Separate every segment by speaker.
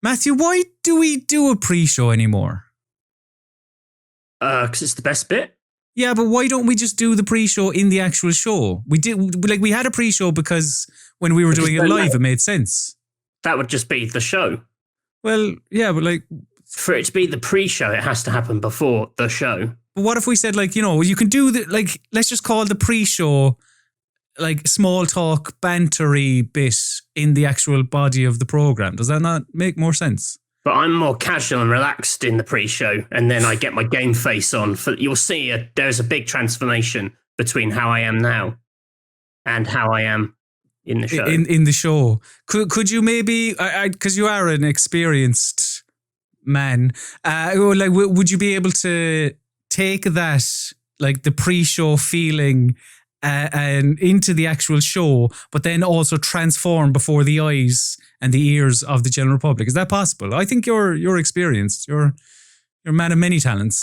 Speaker 1: Matthew, why do we do a pre-show anymore?
Speaker 2: Because it's the best bit.
Speaker 1: Yeah, but why don't we just do the pre-show in the actual show? We had a pre-show because when we were doing it live, it made sense.
Speaker 2: That would just be the show.
Speaker 1: Well, yeah, but
Speaker 2: for it to be the pre-show, it has to happen before the show.
Speaker 1: But what if we said, you can do let's just call the pre-show small talk, bantery bit in the actual body of the program. Does that not make more sense?
Speaker 2: But I'm more casual and relaxed in the pre-show, and then I get my game face on. You'll see there's a big transformation between how I am now and how I am in the show.
Speaker 1: In the show, could you maybe, because you are an experienced man, would you be able to take that, the pre-show feeling and into the actual show, but then also transform before the eyes and the ears of the general public? Is that possible? I think you're experienced. You're a man of many talents.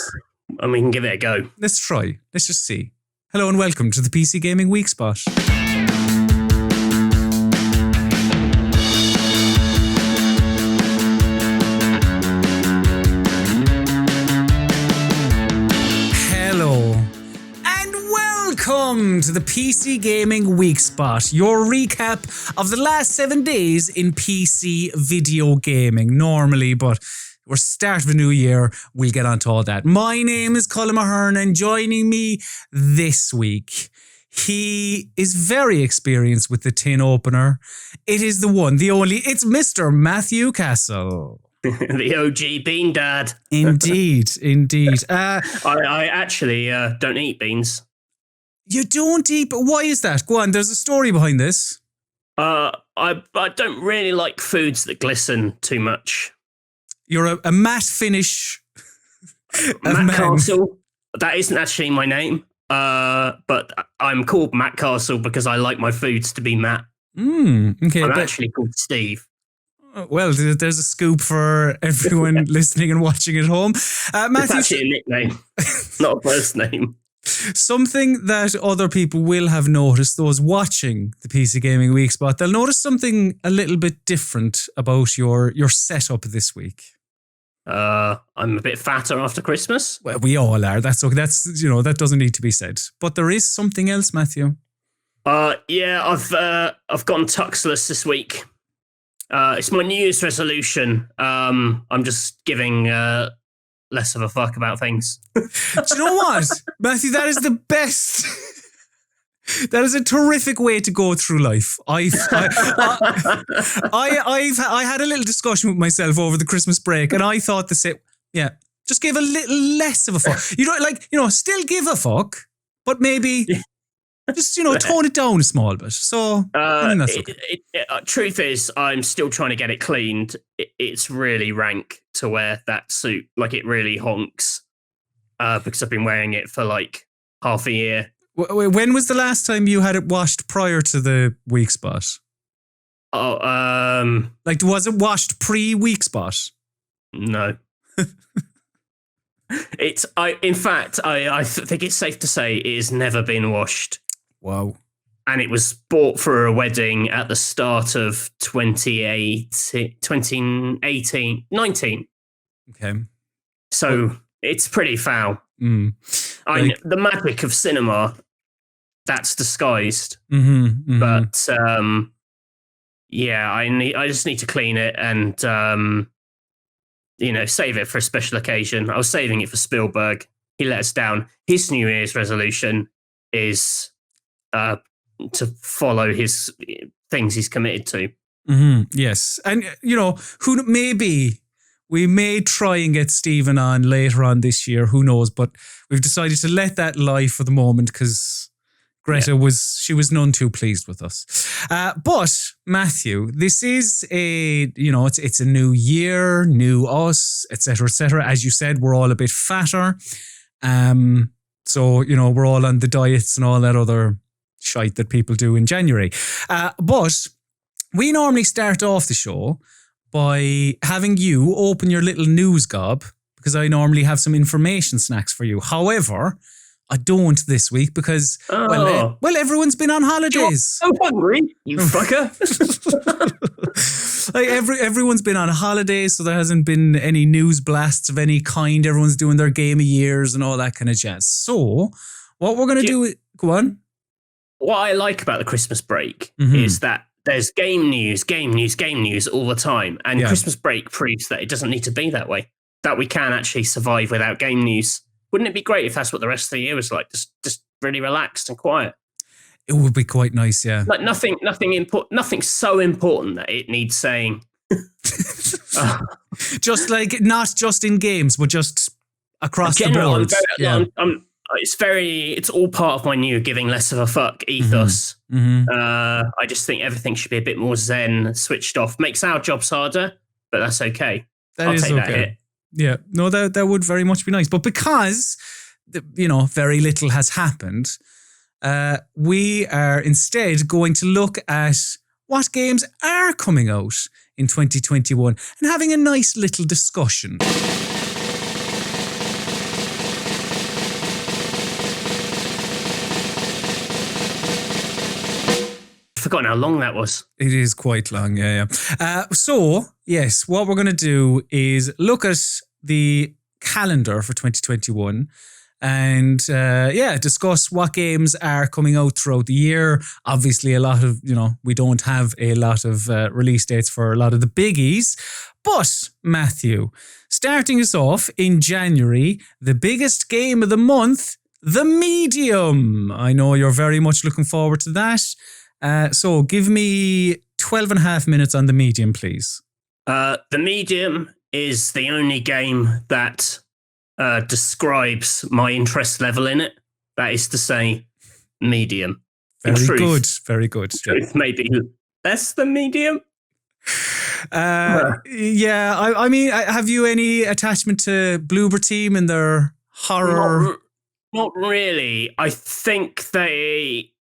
Speaker 2: And we can give it a go.
Speaker 1: Let's try. Let's just see. Hello and welcome to the PC Gaming Weekspot. Welcome to the PC Gaming Weekspot, your recap of the last 7 days in PC video gaming. Normally, but we're start of a new year, we'll get on to all that. My name is Colin Mahern, and joining me this week, he is very experienced with the tin opener. It is the one, the only, it's Mr. Matthew Castle.
Speaker 2: The OG bean dad.
Speaker 1: Indeed.
Speaker 2: I actually don't eat beans.
Speaker 1: You don't eat, but why is that? Go on, there's a story behind this.
Speaker 2: I don't really like foods that glisten too much.
Speaker 1: You're a matte finish.
Speaker 2: Matt Castle. That isn't actually my name. But I'm called Matt Castle because I like my foods to be matte.
Speaker 1: Okay.
Speaker 2: I'm actually called Steve.
Speaker 1: Well, there's a scoop for everyone listening and watching at home. Matthew,
Speaker 2: it's actually a nickname, not a first name.
Speaker 1: Something that other people will have noticed, those watching the PC Gaming Weekspot, they'll notice something a little bit different about your setup this week.
Speaker 2: I'm a bit fatter after Christmas.
Speaker 1: Well, we all are. That's okay. That doesn't need to be said. But there is something else, Matthew.
Speaker 2: Yeah, I've gone tuxless this week. It's my New Year's resolution. I'm just giving less of a fuck about things.
Speaker 1: Do you know what, Matthew? That is the best. That is a terrific way to go through life. I had a little discussion with myself over the Christmas break, and I thought the same. Yeah, just give a little less of a fuck. You don't still give a fuck, but maybe just tone it down a small bit. So I mean, that's okay.
Speaker 2: Truth is, I'm still trying to get it cleaned. It's really rank to wear that suit. It really honks because I've been wearing it for half a year.
Speaker 1: When was the last time you had it washed prior to the Weekspot? Was it washed pre-Weekspot?
Speaker 2: No. In fact, I think it's safe to say it has never been washed.
Speaker 1: Wow.
Speaker 2: And it was bought for a wedding at the start of 2019. Okay. So it's pretty foul. The magic of cinema, that's disguised. But I just need to clean it and save it for a special occasion. I was saving it for Spielberg. He let us down. His New Year's resolution is to follow his things he's committed to.
Speaker 1: Yes. And, we may try and get Stephen on later on this year. Who knows? But we've decided to let that lie for the moment because Greta was none too pleased with us. But Matthew, this is it's a new year, new us, etc., etc. As you said, we're all a bit fatter. So, we're all on the diets and all that other shite that people do in January. But we normally start off the show by having you open your little news gob because I normally have some information snacks for you. However, I don't this week because, everyone's been on holidays.
Speaker 2: You're so hungry, you fucker.
Speaker 1: Like everyone's been on holiday, so there hasn't been any news blasts of any kind. Everyone's doing their game of years and all that kind of jazz. So what we're going to do, go on.
Speaker 2: What I like about the Christmas break is that there's game news all the time. And Christmas break proves that it doesn't need to be that way, that we can actually survive without game news. Wouldn't it be great if that's what the rest of the year was like? Just really relaxed and quiet.
Speaker 1: It would be quite nice, yeah.
Speaker 2: Like nothing so important that it needs saying.
Speaker 1: Just like, not just in games, but just across the board.
Speaker 2: It's all part of my new giving less of a fuck ethos. I just think everything should be a bit more zen, switched off. Makes our jobs harder, but that's okay. I'll take that hit.
Speaker 1: Yeah, no, that would very much be nice. But because, very little has happened, we are instead going to look at what games are coming out in 2021 and having a nice little discussion.
Speaker 2: Forgotten how long that was.
Speaker 1: It is quite long, yeah. So, yes, what we're going to do is look at the calendar for 2021 and, discuss what games are coming out throughout the year. Obviously, a lot of, we don't have a lot of release dates for a lot of the biggies. But, Matthew, starting us off in January, the biggest game of the month, The Medium. I know you're very much looking forward to that. So give me 12 and a half minutes on The Medium, please.
Speaker 2: The Medium is the only game that describes my interest level in it. That is to say, medium.
Speaker 1: Very good. Very good.
Speaker 2: Truth, maybe that's The Medium.
Speaker 1: I mean, have you any attachment to Bloober Team and their horror?
Speaker 2: Not really. I think they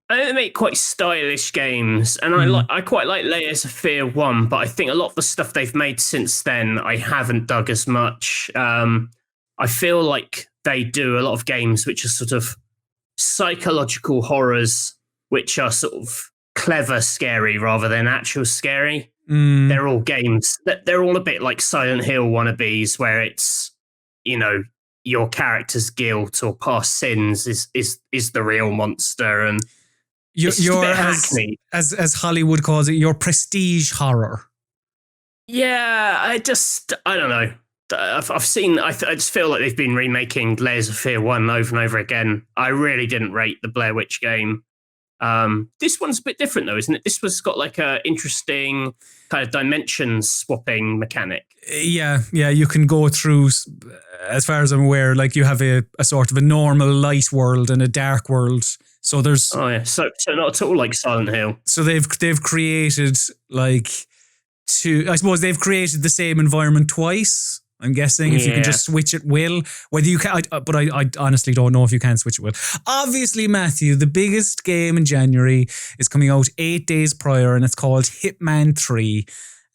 Speaker 2: make quite stylish games, and I quite like Layers of Fear 1, but I think a lot of the stuff they've made since then I haven't dug as much. I feel like they do a lot of games which are sort of psychological horrors, which are sort of clever scary rather than actual scary. They're all games that they're all a bit like Silent Hill wannabes, where it's, your character's guilt or past sins is the real monster, and
Speaker 1: you're as Hollywood calls it, your prestige horror.
Speaker 2: Yeah, I don't know. I've seen. I just feel like they've been remaking Layers of Fear 1 over and over again. I really didn't rate the Blair Witch game. This one's a bit different though, isn't it? This one's got like a interesting kind of dimension swapping mechanic. Yeah.
Speaker 1: You can go through, as far as I'm aware, like you have a sort of a normal light world and a dark world. So there's
Speaker 2: so not at all like Silent Hill.
Speaker 1: So they've created like I suppose they've created the same environment twice. I'm guessing if you can just switch at will, whether you can, but I honestly don't know if you can switch at will. Obviously, Matthew, the biggest game in January is coming out 8 days prior, and it's called Hitman 3.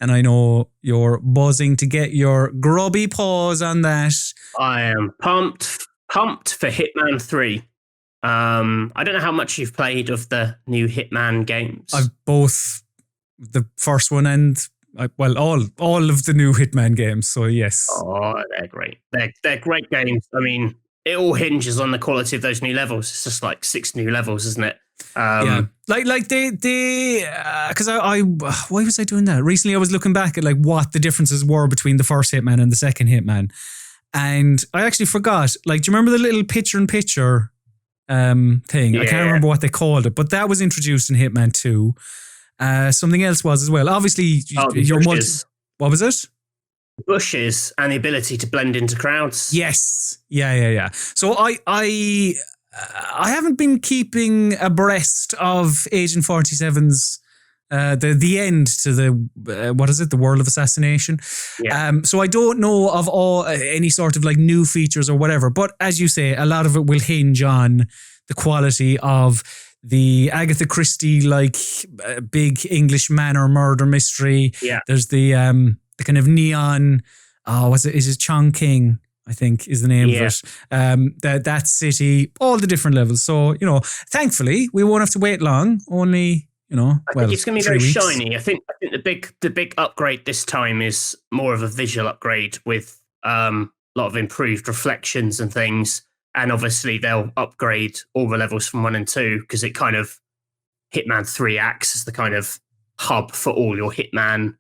Speaker 1: And I know you're buzzing to get your grubby paws on that.
Speaker 2: I am pumped for Hitman 3. I don't know how much you've played of the new Hitman games.
Speaker 1: I've both the first one and all of the new Hitman games. So yes.
Speaker 2: Oh, they're great. They're great games. I mean, it all hinges on the quality of those new levels. It's just like 6 new levels, isn't it?
Speaker 1: Like they because I why was I doing that? Recently I was looking back at like what the differences were between the first Hitman and the second Hitman. And I actually forgot. Like, do you remember the little picture-in-picture thing? Yeah. I can't remember what they called it, but that was introduced in Hitman 2. Something else was as well. Obviously, your what was it?
Speaker 2: Bushes and the ability to blend into crowds.
Speaker 1: Yes. Yeah. So I haven't been keeping abreast of Agent 47's the end to the what is it? The World of Assassination. Yeah. So I don't know of any sort of like new features or whatever. But as you say, a lot of it will hinge on the quality of the Agatha Christie like big English manor murder mystery.
Speaker 2: Yeah.
Speaker 1: There's the kind of neon. Is it Chongqing? I think is the name of it. That city, all the different levels. So thankfully we won't have to wait long. Only
Speaker 2: I think it's going to be very shiny. I think the big upgrade this time is more of a visual upgrade with a lot of improved reflections and things. And obviously they'll upgrade all the levels from 1 and 2 because it kind of Hitman 3 acts as the kind of hub for all your Hitman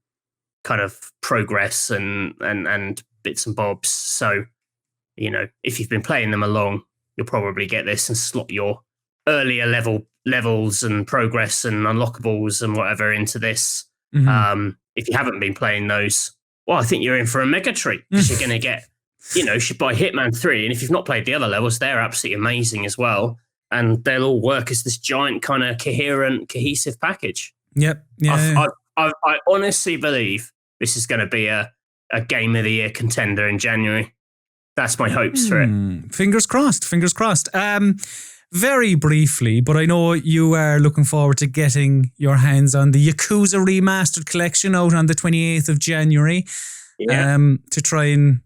Speaker 2: kind of progress and bits and bobs. So, if you've been playing them along, you'll probably get this and slot your earlier levels and progress and unlockables and whatever into this.
Speaker 1: Mm-hmm.
Speaker 2: If you haven't been playing those, well, I think you're in for a mega treat because you're going to get, you should buy Hitman 3. And if you've not played the other levels, they're absolutely amazing as well. And they'll all work as this giant kind of cohesive package.
Speaker 1: Yep. Yeah.
Speaker 2: I honestly believe this is going to be a Game of the Year contender in January. That's my hopes for it.
Speaker 1: Fingers crossed. Very briefly, but I know you are looking forward to getting your hands on the Yakuza Remastered Collection out on the 28th of January.
Speaker 2: Yeah.
Speaker 1: To try and,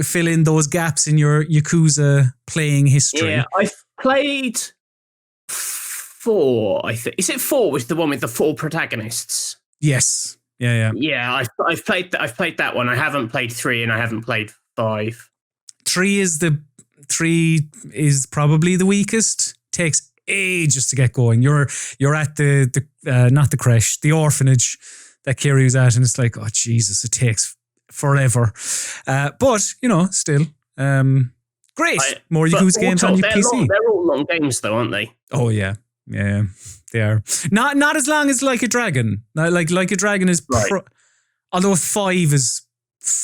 Speaker 1: fill in those gaps in your Yakuza playing history.
Speaker 2: Yeah, I've played 4, I think. Is it 4 with the one with the 4 protagonists?
Speaker 1: Yes. Yeah.
Speaker 2: Yeah, I've played that one. I haven't played 3 and I haven't played 5.
Speaker 1: 3 is probably the weakest. Takes ages to get going. You're at the not the creche, the orphanage that Kiryu's at, and it's like, oh Jesus, it takes forever. But still, great. More Yakuza games on your PC.
Speaker 2: They're all long games, though, aren't they?
Speaker 1: Oh yeah, they are. Not as long as Like a Dragon. Like a Dragon is,
Speaker 2: right.
Speaker 1: Although 5 is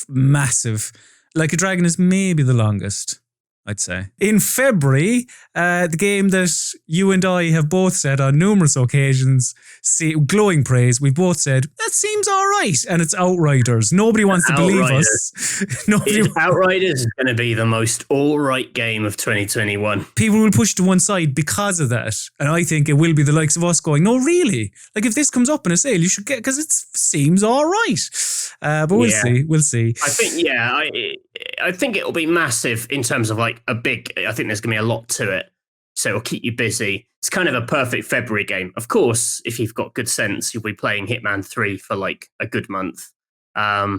Speaker 1: massive. Like a Dragon is maybe the longest, I'd say. In February, the game that you and I have both said on numerous occasions, glowing praise, we both said, that seems all right. And it's Outriders. Nobody wants to believe us.
Speaker 2: Outriders is going to be the most all right game of 2021. People
Speaker 1: will push to one side because of that. And I think it will be the likes of us going, no, really? Like if this comes up in a sale, you should get, because it seems all right. But we'll see. We'll see.
Speaker 2: I think, I think it'll be massive in terms of like I think there's going to be a lot to it. So it'll keep you busy. It's kind of a perfect February game. Of course, if you've got good sense, you'll be playing Hitman 3 for like a good month. I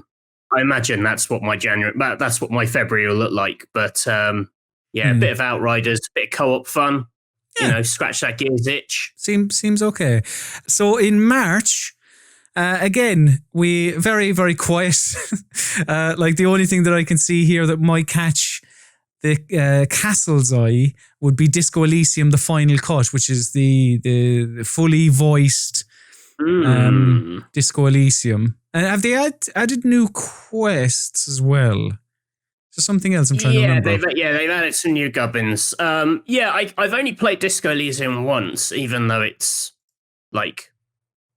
Speaker 2: imagine that's what my February will look like. But a bit of Outriders, a bit of co-op fun. Yeah. Scratch that gears itch.
Speaker 1: Seems okay. So in March, again, we very, very quiet. Like the only thing that I can see here that might catch the castle's eye would be Disco Elysium, the final cut, which is the fully voiced Disco Elysium. And have they added new quests as well? Is there something else I'm trying to remember?
Speaker 2: They've added some new gubbins. I've only played Disco Elysium once, even though it's like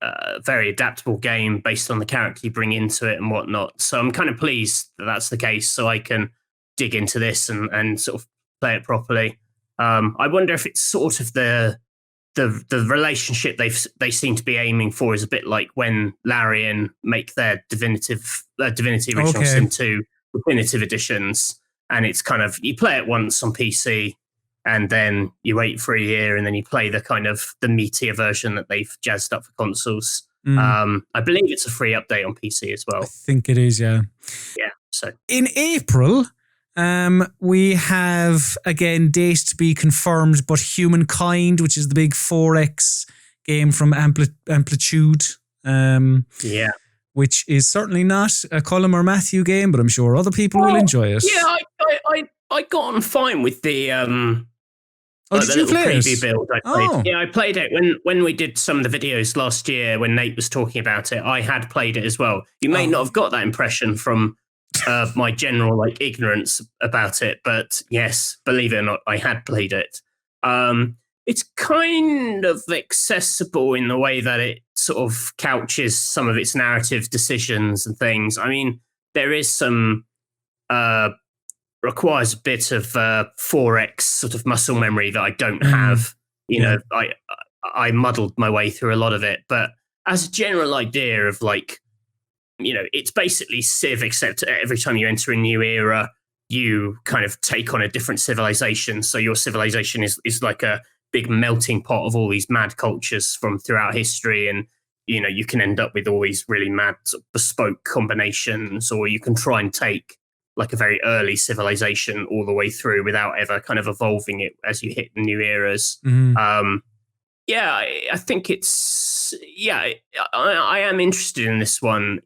Speaker 2: a very adaptable game based on the character you bring into it and whatnot. So I'm kind of pleased that that's the case, so I can dig into this and sort of play it properly. I wonder if it's sort of the relationship they seem to be aiming for is a bit like when Larian make their Divinity Original Sin 2 definitive editions, and it's kind of you play it once on PC and then you wait for a year and then you play the kind of the meatier version that they've jazzed up for consoles. I believe it's a free update on PC as well.
Speaker 1: I think it is, yeah.
Speaker 2: Yeah. So
Speaker 1: in April, we have, again, date to be confirmed, but Humankind, which is the big 4X game from Amplitude. Which is certainly not a Colm or Matthew game, but I'm sure other people will enjoy it.
Speaker 2: Yeah, I got on fine with the
Speaker 1: did you play it?
Speaker 2: Build I played. Yeah, I played it when we did some of the videos last year when Nate was talking about it. I had played it as well. You may not have got that impression from my general ignorance about it, but yes, believe it or not, I had played it. It's kind of accessible in the way that it sort of couches some of its narrative decisions and things. I mean, there is some requires a bit of 4X sort of muscle memory that I don't have. I muddled my way through a lot of it, but as a general idea of it's basically Civ, except every time you enter a new era, you kind of take on a different civilization. So your civilization is like a big melting pot of all these mad cultures from throughout history, and you can end up with all these really mad sort of bespoke combinations, or you can try and take like a very early civilization all the way through without ever kind of evolving it as you hit the new eras. I think it's I am interested in this one.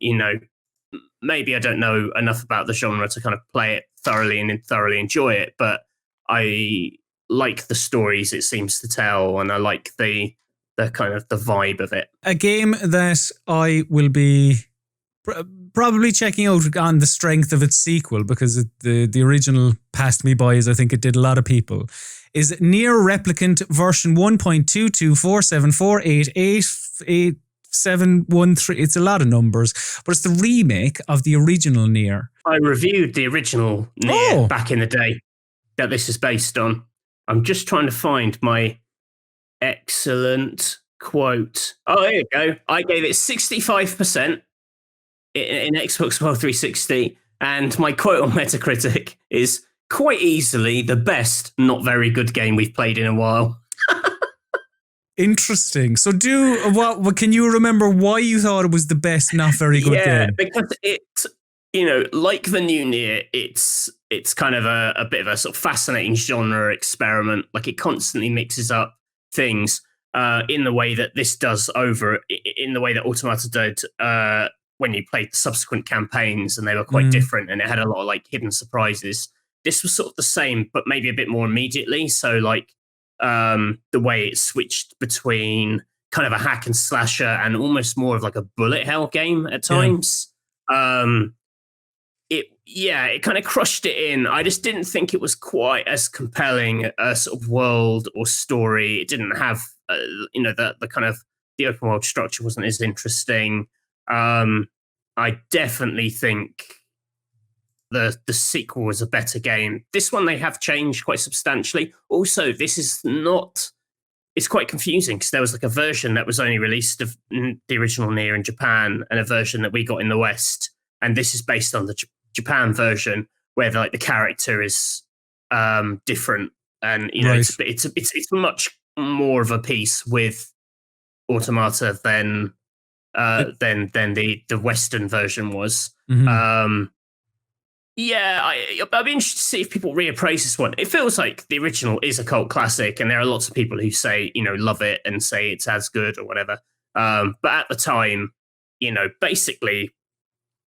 Speaker 2: Maybe I don't know enough about the genre to kind of play it thoroughly and thoroughly enjoy it, but I like the stories it seems to tell, and I like the kind of the vibe of it.
Speaker 1: A game that I will be probably checking out on the strength of its sequel, because the original passed me by, as I think it did a lot of people, is Nier Replicant version 1.22474888713. It's a lot of numbers, but it's the remake of the original Nier.
Speaker 2: I reviewed the original Nier back in the day that this is based on. I'm just trying to find my excellent quote. Oh, there you go. I gave it 65% in Xbox One 360, and my quote on Metacritic is quite easily the best not very good game we've played in a while.
Speaker 1: Interesting. So what can you remember why you thought it was the best not very good game?
Speaker 2: Yeah, because it, like the new Nier, it's kind of a bit of a sort of fascinating genre experiment. Like, it constantly mixes up things in the way that this does in the way that Automata did when you played the subsequent campaigns, and they were quite different, and it had a lot of like hidden surprises. This was sort of the same, but maybe a bit more immediately. So like the way it switched between kind of a hack and slasher and almost more of like a bullet hell game at times. It kind of crushed it in. I just didn't think it was quite as compelling a sort of world or story. It didn't have, the kind of the open world structure wasn't as interesting. I definitely think the sequel was a better game. This one they have changed quite substantially. Also, this is not. It's quite confusing because there was like a version that was only released of the original Nier in Japan, and a version that we got in the West. And this is based on the Japan version, where the character is different, and it's much more of a piece with Automata than the Western version was. I'd be interested to see if people reappraise this one. It feels like the original is a cult classic, and there are lots of people who say love it and say it's as good or whatever. But at the time, basically,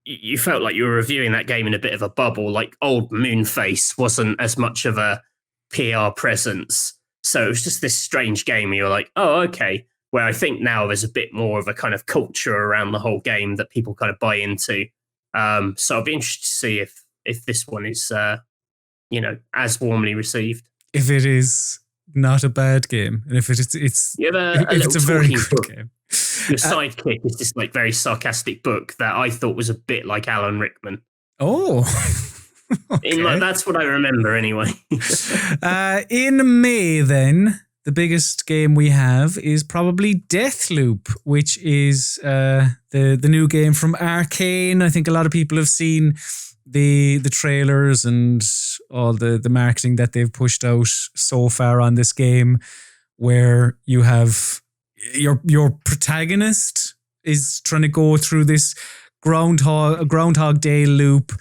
Speaker 2: you felt like you were reviewing that game in a bit of a bubble. Like, old Moonface wasn't as much of a PR presence, so it was just this strange game where you're like, oh, okay. Where I think now there's a bit more of a kind of culture around the whole game that people kind of buy into. So I'll be interested to see if this one is, as warmly received.
Speaker 1: If it is not a bad game, and if it's a very good game.
Speaker 2: Your sidekick is this like very sarcastic book that I thought was a bit like Alan Rickman.
Speaker 1: Oh, okay.
Speaker 2: That's what I remember anyway.
Speaker 1: In May, then, the biggest game we have is probably Deathloop, which is the new game from Arcane. I think a lot of people have seen the trailers and all the marketing that they've pushed out so far on this game, where you have your protagonist is trying to go through this Groundhog Day loop,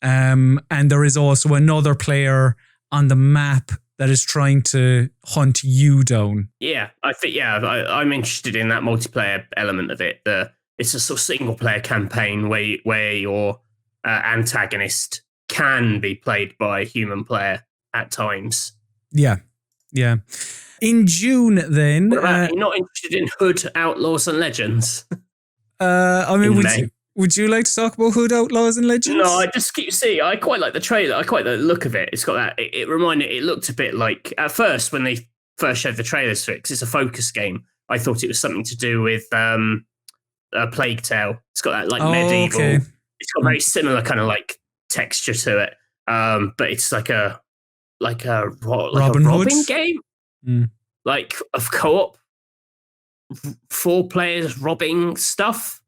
Speaker 1: and there is also another player on the map that is trying to hunt you down. Yeah,
Speaker 2: I think I'm interested in that multiplayer element of it. It's a sort of single player campaign where your antagonist can be played by a human player at times.
Speaker 1: Yeah. In June, then...
Speaker 2: You're not interested in Hood, Outlaws and Legends?
Speaker 1: Would you like to talk about Hood, Outlaws and Legends?
Speaker 2: No, I just keep seeing... I quite like the trailer. I quite like the look of it. It's got that... It looked a bit like... At first, when they first showed the trailers for it, because it's a focus game, I thought it was something to do with a Plague Tale. It's got that medieval... Okay. It's got very similar kind of like texture to it. But it's like a robbing game? Like of co-op, 4 players robbing stuff.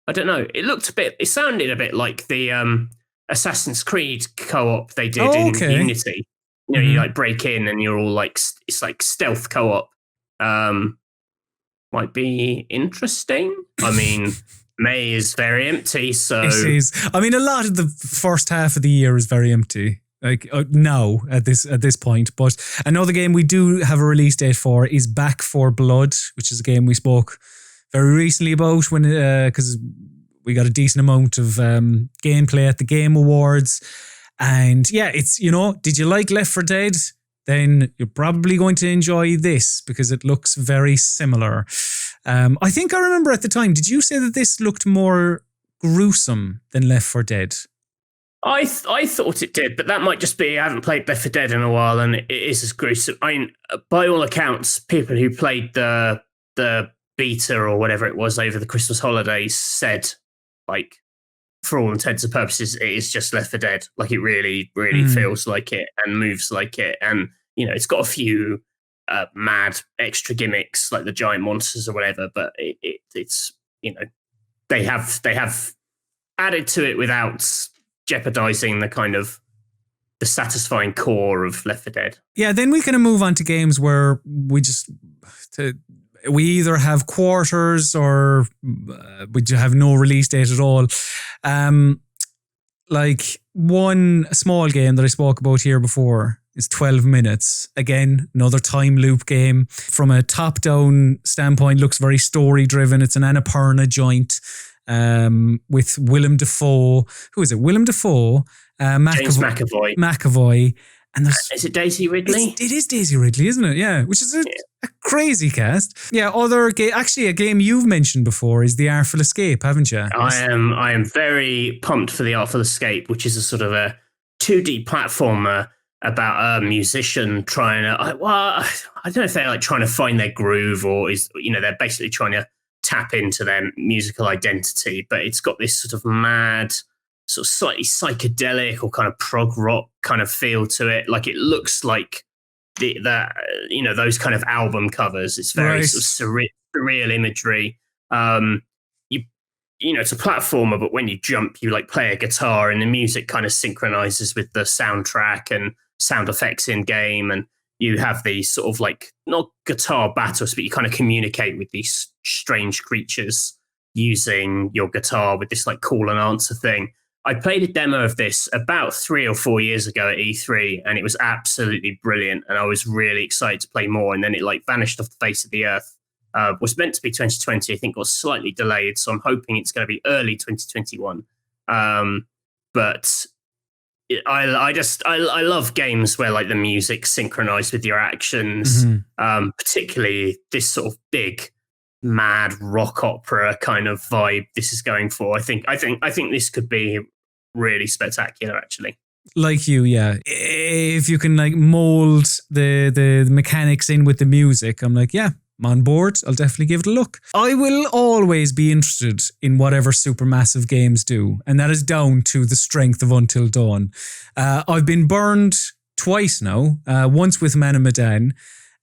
Speaker 2: I don't know. It sounded a bit like the Assassin's Creed co-op they did in Unity, You know, you like break in and you're all like, it's like stealth co-op. Might be interesting. I mean, May is very empty, so
Speaker 1: it is. I mean, a lot of the first half of the year is very empty. Like now at this point, but another game we do have a release date for is Back 4 Blood, which is a game we spoke very recently about when because we got a decent amount of gameplay at the Game Awards, and yeah, it's, you know, did you like Left 4 Dead? Then you're probably going to enjoy this because it looks very similar. I think I remember at the time, did you say that this looked more gruesome than Left 4 Dead?
Speaker 2: I thought it did, but that might just be I haven't played Left 4 Dead in a while, and it is as gruesome. I mean, by all accounts, people who played the beta or whatever it was over the Christmas holidays said, like, for all intents and purposes, it is just Left 4 Dead. Like, it really, really feels like it and moves like it. And, you know, it's got a few mad extra gimmicks, like the giant monsters or whatever, but it's, you know, they have added to it without jeopardizing the kind of the satisfying core of Left 4 Dead. Yeah,
Speaker 1: then we kind of move on to games where we either have quarters or we have no release date at all. Like one small game that I spoke about here before is 12 Minutes. Again, another time loop game. From a top-down standpoint, looks very story-driven. It's an Annapurna joint with Willem Dafoe. Who is it? Willem Dafoe.
Speaker 2: James McAvoy.
Speaker 1: McAvoy. And
Speaker 2: is it Daisy Ridley?
Speaker 1: It is Daisy Ridley, isn't it? Yeah, which is a crazy cast. Yeah, actually a game you've mentioned before is The Artful Escape, haven't you?
Speaker 2: I am very pumped for The Artful Escape, which is a sort of a 2D platformer about a musician trying to, I don't know if they're like trying to find their groove or they're basically trying to tap into their musical identity, but it's got this sort of mad, sort of slightly psychedelic or kind of prog rock kind of feel to it. Like it looks like those kind of album covers. It's very sort of surreal imagery. It's a platformer, but when you jump, you like play a guitar and the music kind of synchronizes with the soundtrack and sound effects in game. And you have these sort of like, not guitar battles, but you kind of communicate with these strange creatures using your guitar with this like call and answer thing. I played a demo of this about 3 or 4 years ago at E3, and it was absolutely brilliant. And I was really excited to play more. And then it like vanished off the face of the earth. Was meant to be 2020. I think was slightly delayed. So I'm hoping it's going to be early 2021. But I love games where like the music synchronized with your actions, particularly this sort of big, mad rock opera kind of vibe this is going for. I think this could be really spectacular, actually.
Speaker 1: Like you, yeah. If you can like mold the mechanics in with the music, I'm like, yeah, I'm on board. I'll definitely give it a look. I will always be interested in whatever supermassive games do, and that is down to the strength of Until Dawn. I've been burned twice now, once with Man of Medan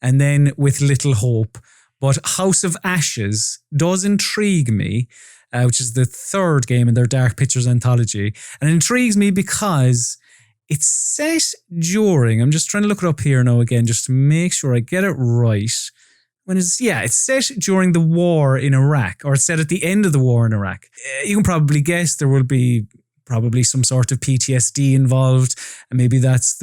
Speaker 1: and then with Little Hope. But House of Ashes does intrigue me, which is the third game in their Dark Pictures anthology. And it intrigues me because it's set during, I'm just trying to look it up here now again, just to make sure I get it right. It's set during the war in Iraq, or it's set at the end of the war in Iraq. You can probably guess there will be probably some sort of PTSD involved, and maybe that's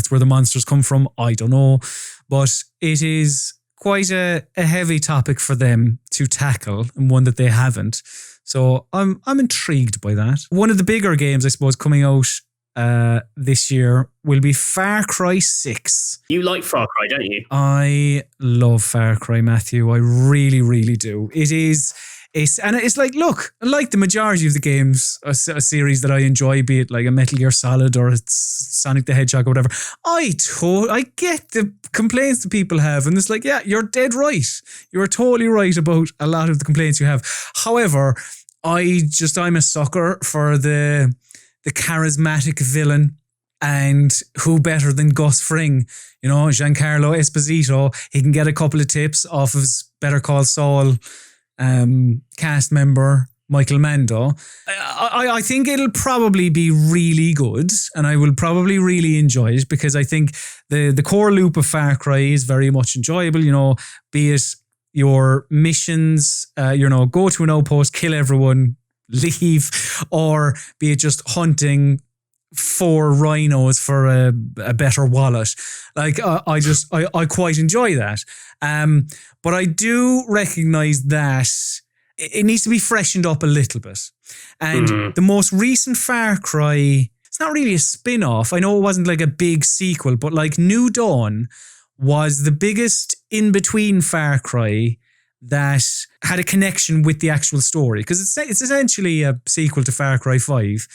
Speaker 1: where the monsters come from. I don't know. But it is quite a heavy topic for them to tackle, and one that they haven't. So I'm intrigued by that. One of the bigger games, I suppose, coming out this year will be Far Cry 6.
Speaker 2: You like Far Cry, don't you?
Speaker 1: I love Far Cry, Matthew. I really, really do. It's like, look, like the majority of the games, a series that I enjoy, be it like a Metal Gear Solid or it's Sonic the Hedgehog or whatever, I get the complaints that people have, and it's like, yeah, you're dead right. You're totally right about a lot of the complaints you have. However, I'm a sucker for the charismatic villain, and who better than Gus Fring? You know, Giancarlo Esposito. He can get a couple of tips off of his Better Call Saul cast member Michael Mando. I think it'll probably be really good, and I will probably really enjoy it, because I think the core loop of Far Cry is very much enjoyable, you know, be it your missions, you know, go to an outpost, kill everyone, leave, or be it just hunting 4 rhinos for a better wallet. Like, I quite enjoy that. But I do recognize that it needs to be freshened up a little bit. And the most recent Far Cry, it's not really a spin-off. I know it wasn't like a big sequel, but like New Dawn was the biggest in-between Far Cry that had a connection with the actual story, because it's essentially a sequel to Far Cry 5.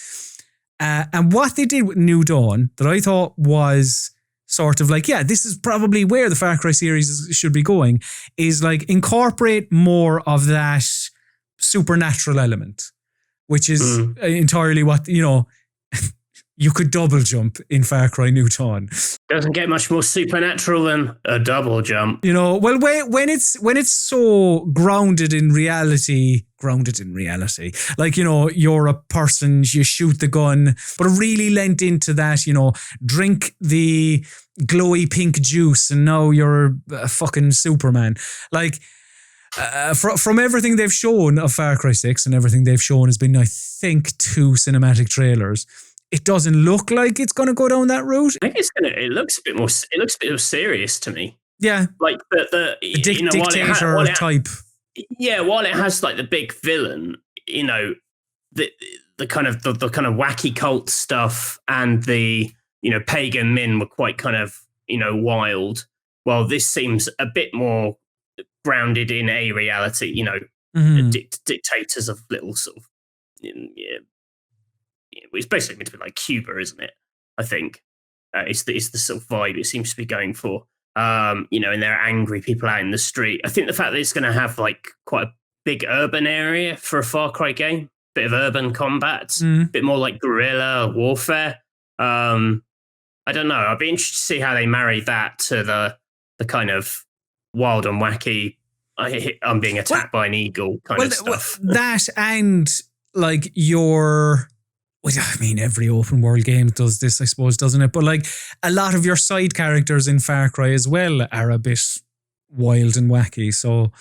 Speaker 1: And what they did with New Dawn that I thought was sort of like, yeah, this is probably where the Far Cry series should be going, is like incorporate more of that supernatural element, which is entirely what, you know, you could double jump in Far Cry New Dawn.
Speaker 2: Doesn't get much more supernatural than a double jump.
Speaker 1: You know, well, when it's so grounded in reality, like, you know, you're a person, you shoot the gun, but it really lent into that, you know, drink the glowy pink juice and now you're a fucking Superman. Like, from everything they've shown of Far Cry 6, and everything they've shown has been, I think, 2 cinematic trailers. It doesn't look like it's going to go down that route.
Speaker 2: I think it looks a bit more serious to me.
Speaker 1: Yeah.
Speaker 2: Like the you know,
Speaker 1: dictator type.
Speaker 2: Yeah, while it has like the big villain, you know, the kind of the kind of wacky cult stuff, and the, you know, pagan men were quite kind of, you know, wild. Well, this seems a bit more grounded in a reality, you know, dictators of little sort of, yeah. It's basically meant to be like Cuba, isn't it? I think it's the sort of vibe it seems to be going for. You know, and there are angry people out in the street. I think the fact that it's going to have like quite a big urban area for a Far Cry game, bit of urban combat, a bit more like guerrilla warfare. I don't know. I'd be interested to see how they marry that to the kind of wild and wacky, I'm being attacked by an eagle kind of stuff.
Speaker 1: That, and like your... I mean, every open world game does this, I suppose, doesn't it? But like a lot of your side characters in Far Cry as well are a bit wild and wacky. So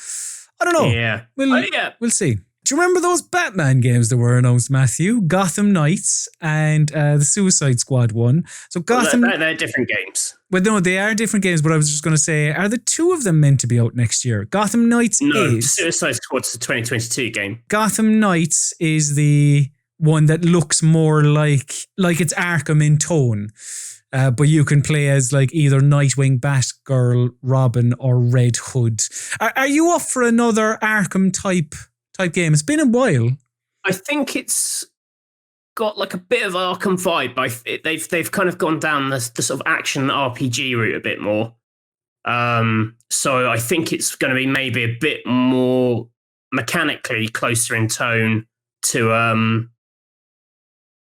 Speaker 1: I don't know.
Speaker 2: Yeah.
Speaker 1: We'll see. Do you remember those Batman games that were announced, Matthew? Gotham Knights and the Suicide Squad one. So Gotham...
Speaker 2: Well, they're different games.
Speaker 1: Well, no, they are different games, but I was just going to say, are the 2 of them meant to be out next year? Gotham Knights is...
Speaker 2: Suicide Squad's the 2022 game.
Speaker 1: Gotham Knights is the one that looks more like it's Arkham in tone. But you can play as like either Nightwing, Batgirl, Robin, or Red Hood. Are you up for another Arkham type game? It's been a while.
Speaker 2: I think it's got like a bit of Arkham vibe. They've kind of gone down the sort of action RPG route a bit more. So I think it's going to be maybe a bit more mechanically closer in tone to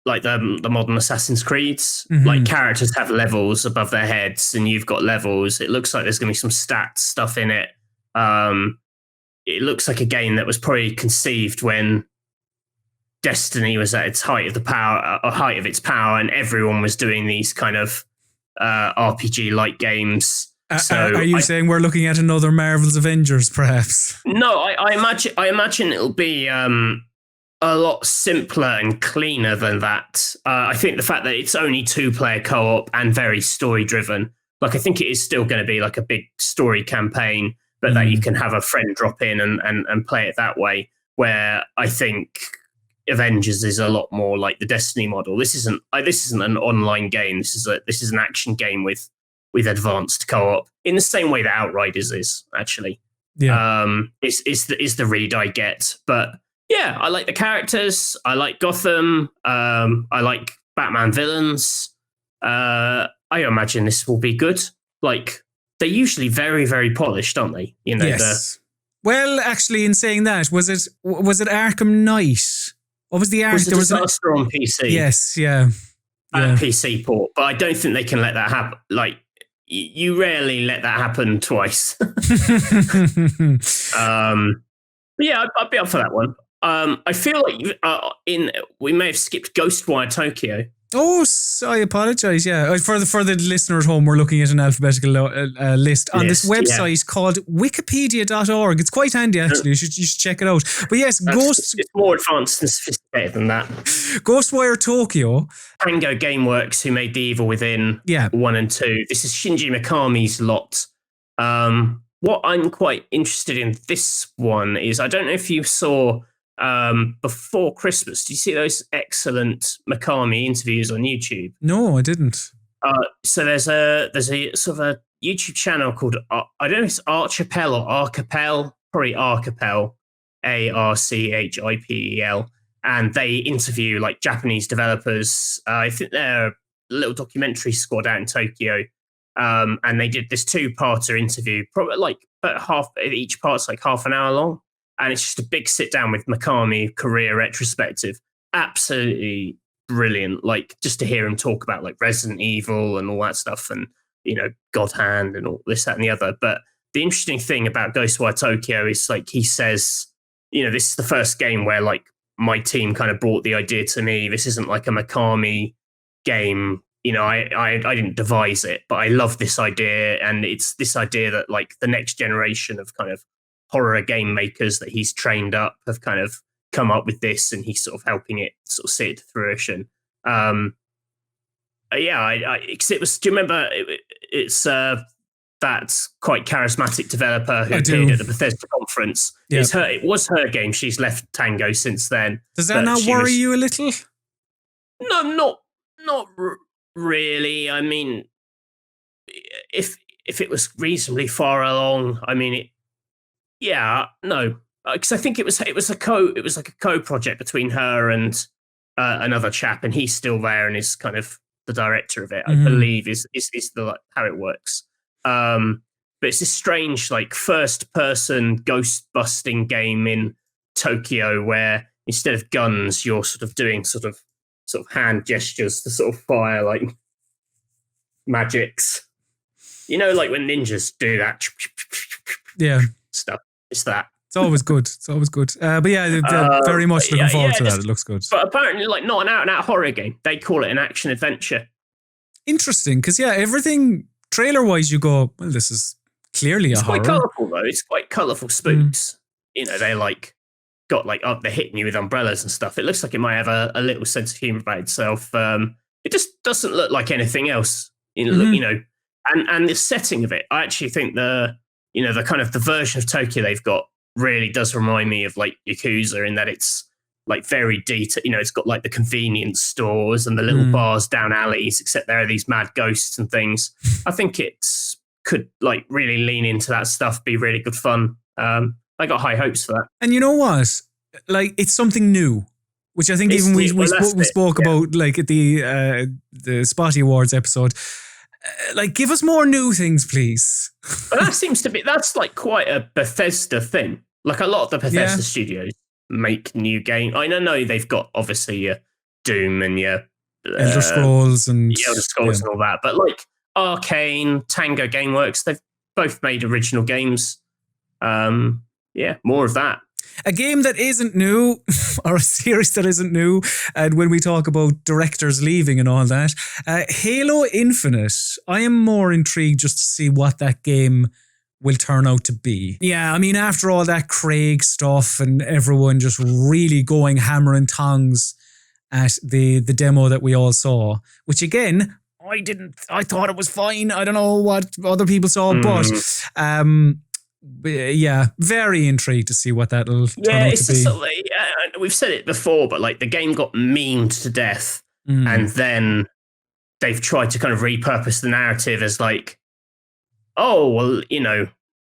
Speaker 2: like the modern Assassin's Creeds. Like characters have levels above their heads, and you've got levels. It looks like there's going to be some stats stuff in it. It looks like a game that was probably conceived when Destiny was at its height of its power, and everyone was doing these kind of RPG-like games. So
Speaker 1: are you saying we're looking at another Marvel's Avengers, perhaps?
Speaker 2: No, I imagine it'll be a lot simpler and cleaner than that. I think the fact that it's only 2-player co-op and very story-driven, like I think it is still going to be like a big story campaign, but that you can have a friend drop in and play it that way, where I think Avengers is a lot more like the Destiny model. This isn't an online game. This is an action game with advanced co-op in the same way that Outriders is, actually.
Speaker 1: Yeah.
Speaker 2: Is the read I get. But yeah, I like the characters. I like Gotham. I like Batman villains. I imagine this will be good. Like, they're usually very, very polished, aren't they? You know.
Speaker 1: Yes. Well, actually, in saying that, was it Arkham Knight? What was the Arkham?
Speaker 2: There was a disaster on PC.
Speaker 1: Yes, yeah.
Speaker 2: PC port, but I don't think they can let that happen. Like, you rarely let that happen twice. But yeah, I'd be up for that one. I feel like we may have skipped Ghostwire Tokyo.
Speaker 1: Oh, I apologize. Yeah, for the listener at home, we're looking at an alphabetical list on this website called Wikipedia.org. It's quite handy, actually. You should check it out. But yes,
Speaker 2: it's more advanced and sophisticated than that.
Speaker 1: Ghostwire Tokyo.
Speaker 2: Tango Gameworks, who made The Evil Within 1 and 2. This is Shinji Mikami's lot. What I'm quite interested in this one is, I don't know if you saw before Christmas, do you see those excellent Mikami interviews on YouTube?
Speaker 1: No, I didn't.
Speaker 2: So there's a sort of a YouTube channel called, I don't know if it's Archipel or Archipel, probably Archipel, Archipel, and they interview like Japanese developers. I think they're a little documentary squad out in Tokyo, and they did this 2-parter interview, probably like each part's like half an hour long. And it's just a big sit down with Mikami career retrospective. Absolutely brilliant. Like, just to hear him talk about like Resident Evil and all that stuff, and, you know, God Hand and all this, that, and the other. But the interesting thing about Ghostwire Tokyo is, like, he says, you know, this is the first game where like my team kind of brought the idea to me. This isn't like a Mikami game. You know, I didn't devise it, but I love this idea. And it's this idea that like the next generation of kind of horror game makers that he's trained up have kind of come up with this, and he's sort of helping it sort of see it to fruition. Cause it was, do you remember it's that quite charismatic developer who appeared at the Bethesda conference?
Speaker 1: Yeah.
Speaker 2: It was her game. She's left Tango since then.
Speaker 1: Does that not worry you a little?
Speaker 2: No, not really. I mean, if it was reasonably far along, I mean, no, because I think it was like a co-project between her and another chap, and he's still there and is kind of the director of it. I believe is the how it works. But it's this strange like first-person ghost-busting game in Tokyo where instead of guns, you're sort of doing sort of hand gestures to sort of fire like magics. You know, like when ninjas do that. Stuff. It's that.
Speaker 1: It's always good. But yeah, very much looking forward to that. It looks good.
Speaker 2: But apparently, like, not an out-and-out horror game. They call it an action-adventure.
Speaker 1: Interesting, because, trailer trailer-wise, you go, well, this is clearly a horror.
Speaker 2: It's quite colourful, though. It's quite colourful spooks. You know, they, like, got, like, they're hitting you with umbrellas and stuff. It looks like it might have a little sense of humour about itself. It just doesn't look like anything else. You know, and the setting of it, I actually think the kind of the version of Tokyo they've got really does remind me of like Yakuza in that it's like very detailed. You know, it's got like the convenience stores and the little bars down alleys, except there are these mad ghosts and things. I think it could like really lean into that stuff, be really good fun. I got high hopes for that.
Speaker 1: And you know what? Like, it's something new, which I think it's even we spoke about like at the Spotty Awards episode. Like, give us more new things, please.
Speaker 2: But that seems to be, that's like quite a Bethesda thing. Like, a lot of the Bethesda studios make new games. I know they've got obviously your Doom and your
Speaker 1: Elder Scrolls and
Speaker 2: all that, but like Arcane, Tango Gameworks, they've both made original games. More of that.
Speaker 1: A game that isn't new, or a series that isn't new, and when we talk about directors leaving and all that, Halo Infinite, I am more intrigued just to see what that game will turn out to be. Yeah, I mean, after all that Craig stuff and everyone just really going hammer and tongs at the demo that we all saw, which again, I thought it was fine. I don't know what other people saw, but very intrigued to see what that'll turn out to be.
Speaker 2: We've said it before, but like the game got memed to death, and then they've tried to kind of repurpose the narrative as like, oh, well, you know,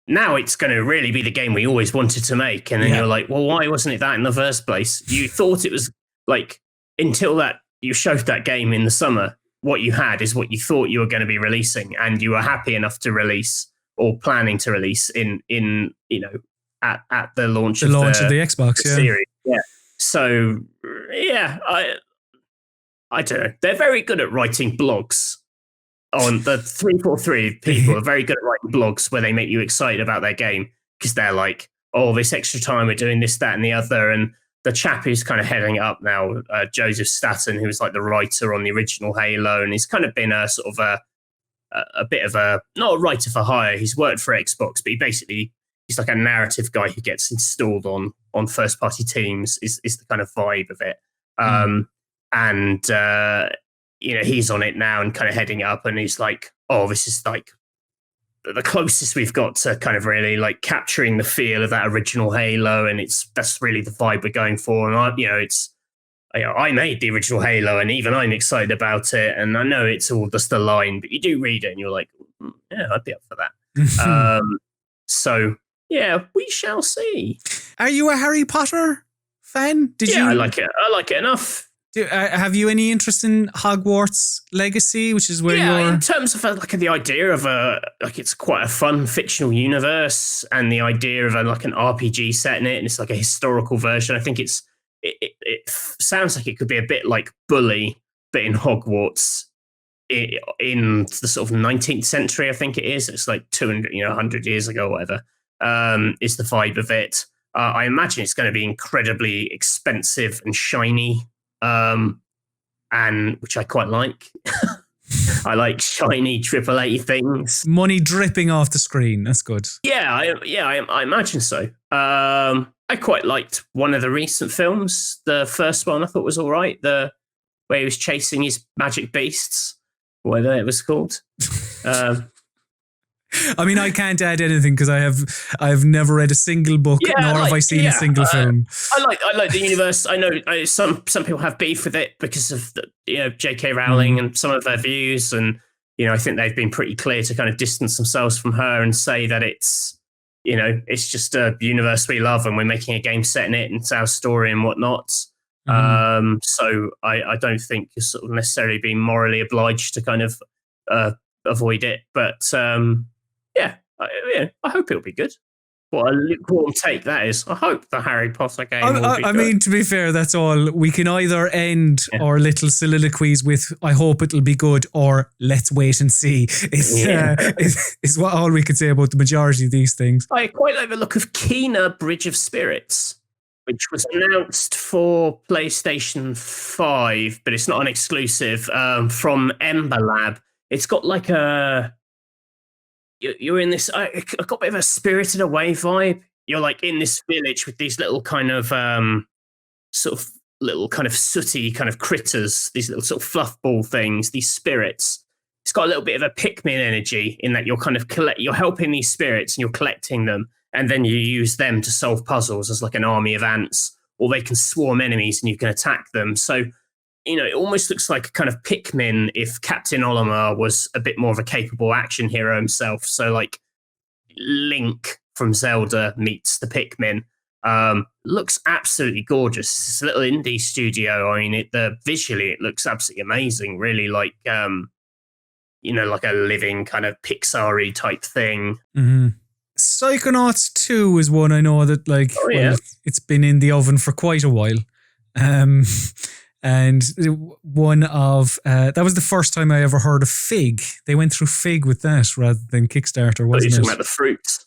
Speaker 2: now it's going to really be the game we always wanted to make. And then you're like, well, why wasn't it that in the first place? You thought it was like, until that you showed that game in the summer, what you had is what you thought you were going to be releasing, and you were happy enough to release or planning to release in you know, at the launch of the
Speaker 1: Xbox
Speaker 2: series. Yeah. So I don't know. They're very good at writing blogs. On the 343 people are very good at writing blogs where they make you excited about their game, because they're like, oh, this extra time we're doing this, that, and the other, and the chap who's kind of heading it up now, Joseph Staten, who was like the writer on the original Halo, and he's kind of been a sort of a bit of a, not a writer for hire. He's worked for Xbox, but he's like a narrative guy who gets installed on first party teams. Is the kind of vibe of it. And he's on it now and kind of heading up, and he's like, oh, this is like the closest we've got to kind of really like capturing the feel of that original Halo, and that's really the vibe we're going for. And I made the original Halo, and even I'm excited about it. And I know it's all just a line, but you do read it, and you're like, yeah, I'd be up for that. So yeah, we shall see.
Speaker 1: Are you a Harry Potter fan?
Speaker 2: I like it. I like it enough.
Speaker 1: Have you any interest in Hogwarts Legacy, which is where you're...
Speaker 2: in terms of like the idea of it's quite a fun fictional universe, and the idea of like an RPG set in it, and it's like a historical version. I think it sounds like it could be a bit like Bully, but in Hogwarts in the sort of 19th century. I think it is. It's like 200, 100 years ago, or whatever. Is the vibe of it. I imagine it's going to be incredibly expensive and shiny. And which I quite like. I like shiny AAA things.
Speaker 1: Money dripping off the screen. That's good.
Speaker 2: I imagine so. I quite liked one of the recent films. The first one I thought was all right. The where he was chasing his magic beasts, whatever it was called.
Speaker 1: I mean, I can't add anything because I've never read a single book, nor have I seen a single film.
Speaker 2: I like the universe. I know some people have beef with it because of J.K. Rowling and some of their views, and I think they've been pretty clear to kind of distance themselves from her and say that it's just a universe we love, and we're making a game set in it, and it's our story and whatnot. So I don't think you're sort of necessarily being morally obliged to kind of avoid it, but I hope it'll be good. What a lukewarm take that is. I hope the Harry Potter game will be good.
Speaker 1: I mean, to be fair, that's all. We can either end our little soliloquies with "I hope it'll be good" or "Let's wait and see." Is what all we could say about the majority of these things.
Speaker 2: I quite like the look of Kena Bridge of Spirits, which was announced for PlayStation 5, but it's not an exclusive, from Ember Lab. It's got like you're in this, I got a bit of a Spirited Away vibe. You're like in this village with these little kind of sort of little kind of sooty kind of critters, these little sort of fluff ball things, these spirits. It's got a little bit of a Pikmin energy in that you're kind of you're helping these spirits and you're collecting them, and then you use them to solve puzzles as like an army of ants, or they can swarm enemies and you can attack them. So it almost looks like a kind of Pikmin if Captain Olimar was a bit more of a capable action hero himself. So like Link from Zelda meets the Pikmin. Looks absolutely gorgeous. It's a little indie studio. I mean, visually it looks absolutely amazing. Really like, like a living kind of Pixar-y type thing.
Speaker 1: Mm-hmm. Psychonauts 2 is one I know that it's been in the oven for quite a while. And one of that was the first time I ever heard of Fig. They went through Fig with that rather than Kickstarter, wasn't it?
Speaker 2: You're talking about the fruits.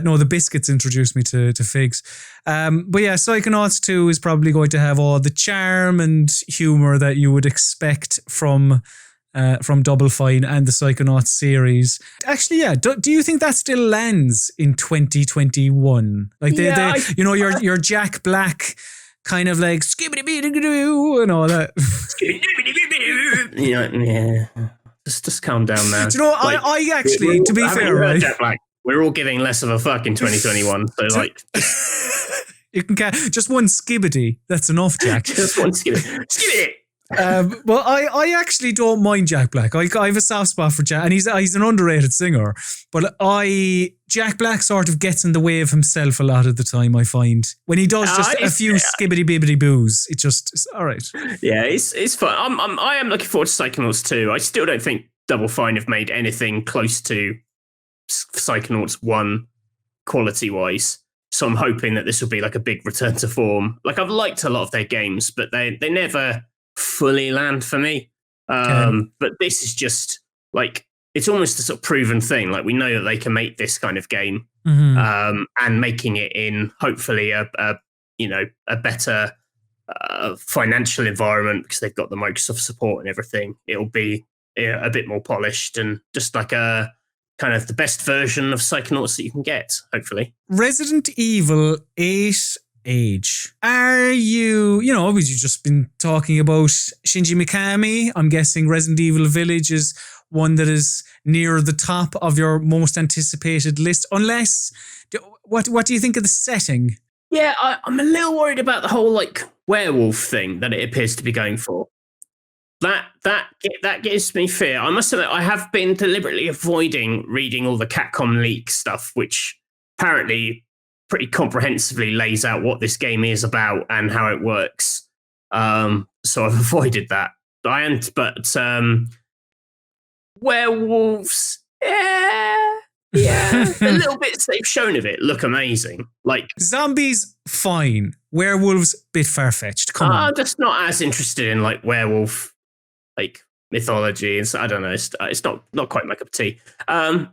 Speaker 1: No, the biscuits introduced me to figs. But yeah, Psychonauts 2 is probably going to have all the charm and humor that you would expect from Double Fine and the Psychonauts series. Actually, yeah. Do you think that still lands in 2021? Like your Jack Black kind of like skibbity-bee-doo and all that.
Speaker 2: Yeah. Just calm down, man.
Speaker 1: Do you know what? I actually, to be fair, right?
Speaker 2: Jack Black, we're all giving less of a fuck in 2021. So like,
Speaker 1: you can just one skibbity. That's enough, Jack.
Speaker 2: Just one skibbity. Skibbity.
Speaker 1: Well, I actually don't mind Jack Black. I have a soft spot for Jack, and he's an underrated singer. But Jack Black sort of gets in the way of himself a lot of the time. I find when he does just a few skibbity bibbity boos, it's all right.
Speaker 2: Yeah, it's fun. I am looking forward to Psychonauts 2. I still don't think Double Fine have made anything close to Psychonauts 1 quality wise. So I'm hoping that this will be like a big return to form. Like I've liked a lot of their games, but they never fully land for me. But this is just like, it's almost a sort of proven thing. Like we know that they can make this kind of game, and making it in hopefully a a better financial environment because they've got the Microsoft support and everything. It'll be a bit more polished and just like a kind of the best version of Psychonauts that you can get, hopefully.
Speaker 1: Resident Evil 8 Age. Are you obviously you've just been talking about Shinji Mikami. I'm guessing Resident Evil Village is one that is near the top of your most anticipated list. Unless, what do you think of the setting?
Speaker 2: Yeah, I'm a little worried about the whole like werewolf thing that it appears to be going for. That gives me fear. I must admit, I have been deliberately avoiding reading all the Capcom leak stuff, which apparently pretty comprehensively lays out what this game is about and how it works. So I've avoided that. But werewolves, yeah. The little bits they've shown of it look amazing. Like
Speaker 1: zombies, fine. Werewolves, bit far-fetched. Come on.
Speaker 2: I'm just not as interested in like werewolf like mythology, and so I don't know. It's not quite my cup of tea. The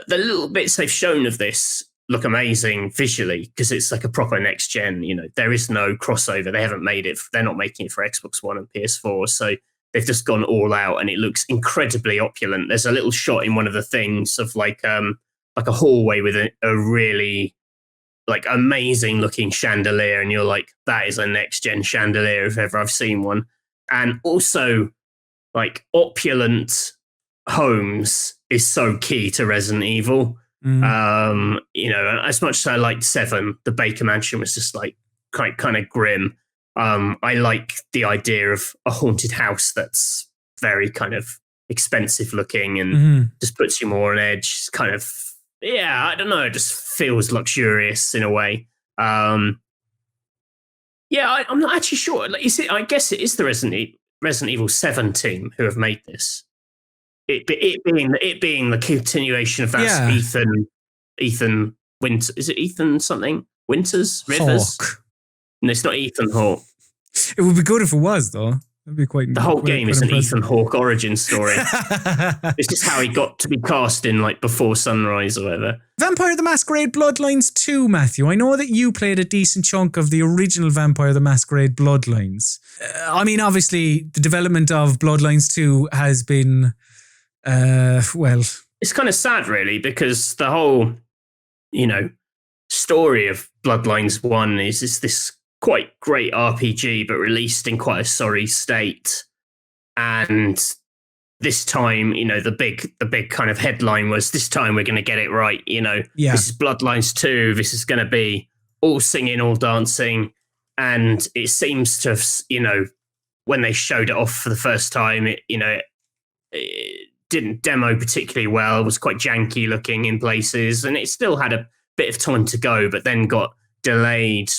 Speaker 2: little bits they've shown of this look amazing visually because it's like a proper next gen. There is no crossover. They haven't made it. They're not making it for Xbox One and PS4. So they've just gone all out, and it looks incredibly opulent. There's a little shot in one of the things of like a hallway with a really like amazing looking chandelier, and you're like, that is a next gen chandelier if ever I've seen one. And also, like opulent homes is so key to Resident Evil. As much as I liked 7, the Baker Mansion was just like kind of grim. I like the idea of a haunted house that's very kind of expensive looking and just puts you more on edge. It's kind of, I don't know, it just feels luxurious in a way. I'm not actually sure. Like, I guess it is the Resident Evil 7 team who have made this. It being the continuation of that Ethan Winters. Is it Ethan something? Winters? Rivers?
Speaker 1: Hawke.
Speaker 2: No, it's not Ethan Hawke.
Speaker 1: It would be good if it was, though. That'd be quite.
Speaker 2: The whole game is an
Speaker 1: impressive.
Speaker 2: Ethan Hawke origin story. It's just how he got to be cast in like Before Sunrise or whatever.
Speaker 1: Vampire the Masquerade Bloodlines 2, Matthew. I know that you played a decent chunk of the original Vampire the Masquerade Bloodlines. Obviously, the development of Bloodlines 2 has been,
Speaker 2: it's kind of sad, really, because the whole, story of Bloodlines 1 is this quite great RPG, but released in quite a sorry state. And this time, the big kind of headline was, this time we're going to get it right. This is Bloodlines 2. This is going to be all singing, all dancing. And it seems to have, when they showed it off for the first time, it didn't demo particularly well. It was quite janky looking in places, and it still had a bit of time to go, but then got delayed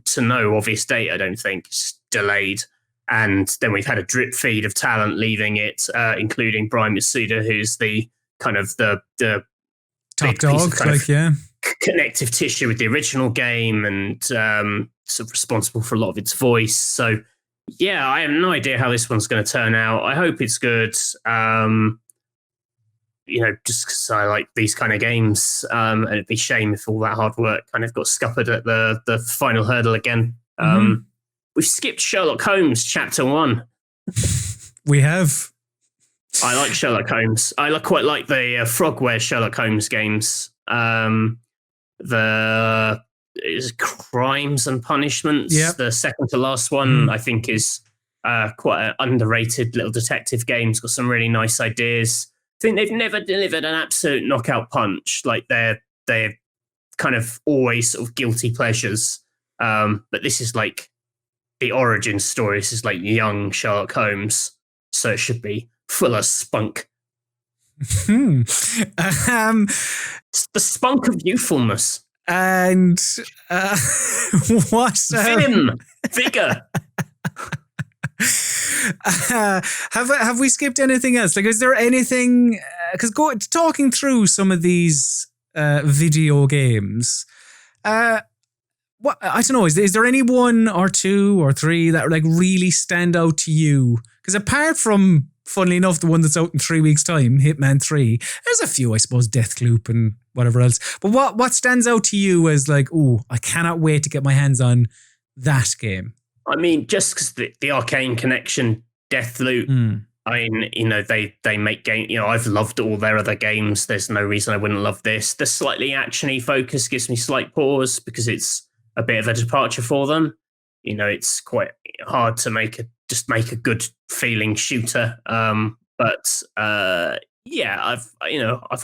Speaker 2: to no obvious date, I don't think. It's delayed. And then we've had a drip feed of talent leaving it, including Brian Masuda, who's the kind of the
Speaker 1: top dog,
Speaker 2: connective tissue with the original game and sort of responsible for a lot of its voice. So, I have no idea how this one's going to turn out. I hope it's good. Just because I like these kind of games, and it'd be a shame if all that hard work kind of got scuppered at the final hurdle again. We've skipped Sherlock Holmes Chapter 1.
Speaker 1: We have.
Speaker 2: I like Sherlock Holmes. I quite like the Frogware Sherlock Holmes games. The is Crimes and Punishments.
Speaker 1: Yep.
Speaker 2: The second to last one, I think, is quite an underrated little detective game. It's got some really nice ideas. I think they've never delivered an absolute knockout punch. Like they're kind of always sort of guilty pleasures. But this is like the origin story. This is like young Sherlock Holmes. So it should be full of spunk. It's the spunk of youthfulness.
Speaker 1: And what?
Speaker 2: Vim! Vigor!
Speaker 1: Have we skipped anything else? Like, is there anything? Because talking through some of these video games, what I don't know. Is there any one or two or three that like really stand out to you? Because apart from funnily enough, the one that's out in 3 weeks' time, Hitman 3. There's a few, I suppose, Deathloop and whatever else. But what stands out to you as like, oh, I cannot wait to get my hands on that game?
Speaker 2: I mean, just because the Arcane connection, Deathloop, I mean, you know, they make game. You know, I've loved all their other games. There's no reason I wouldn't love this. The slightly actiony focus gives me slight pause because it's a bit of a departure for them. You know, it's quite hard to make a good feeling shooter. But yeah, I've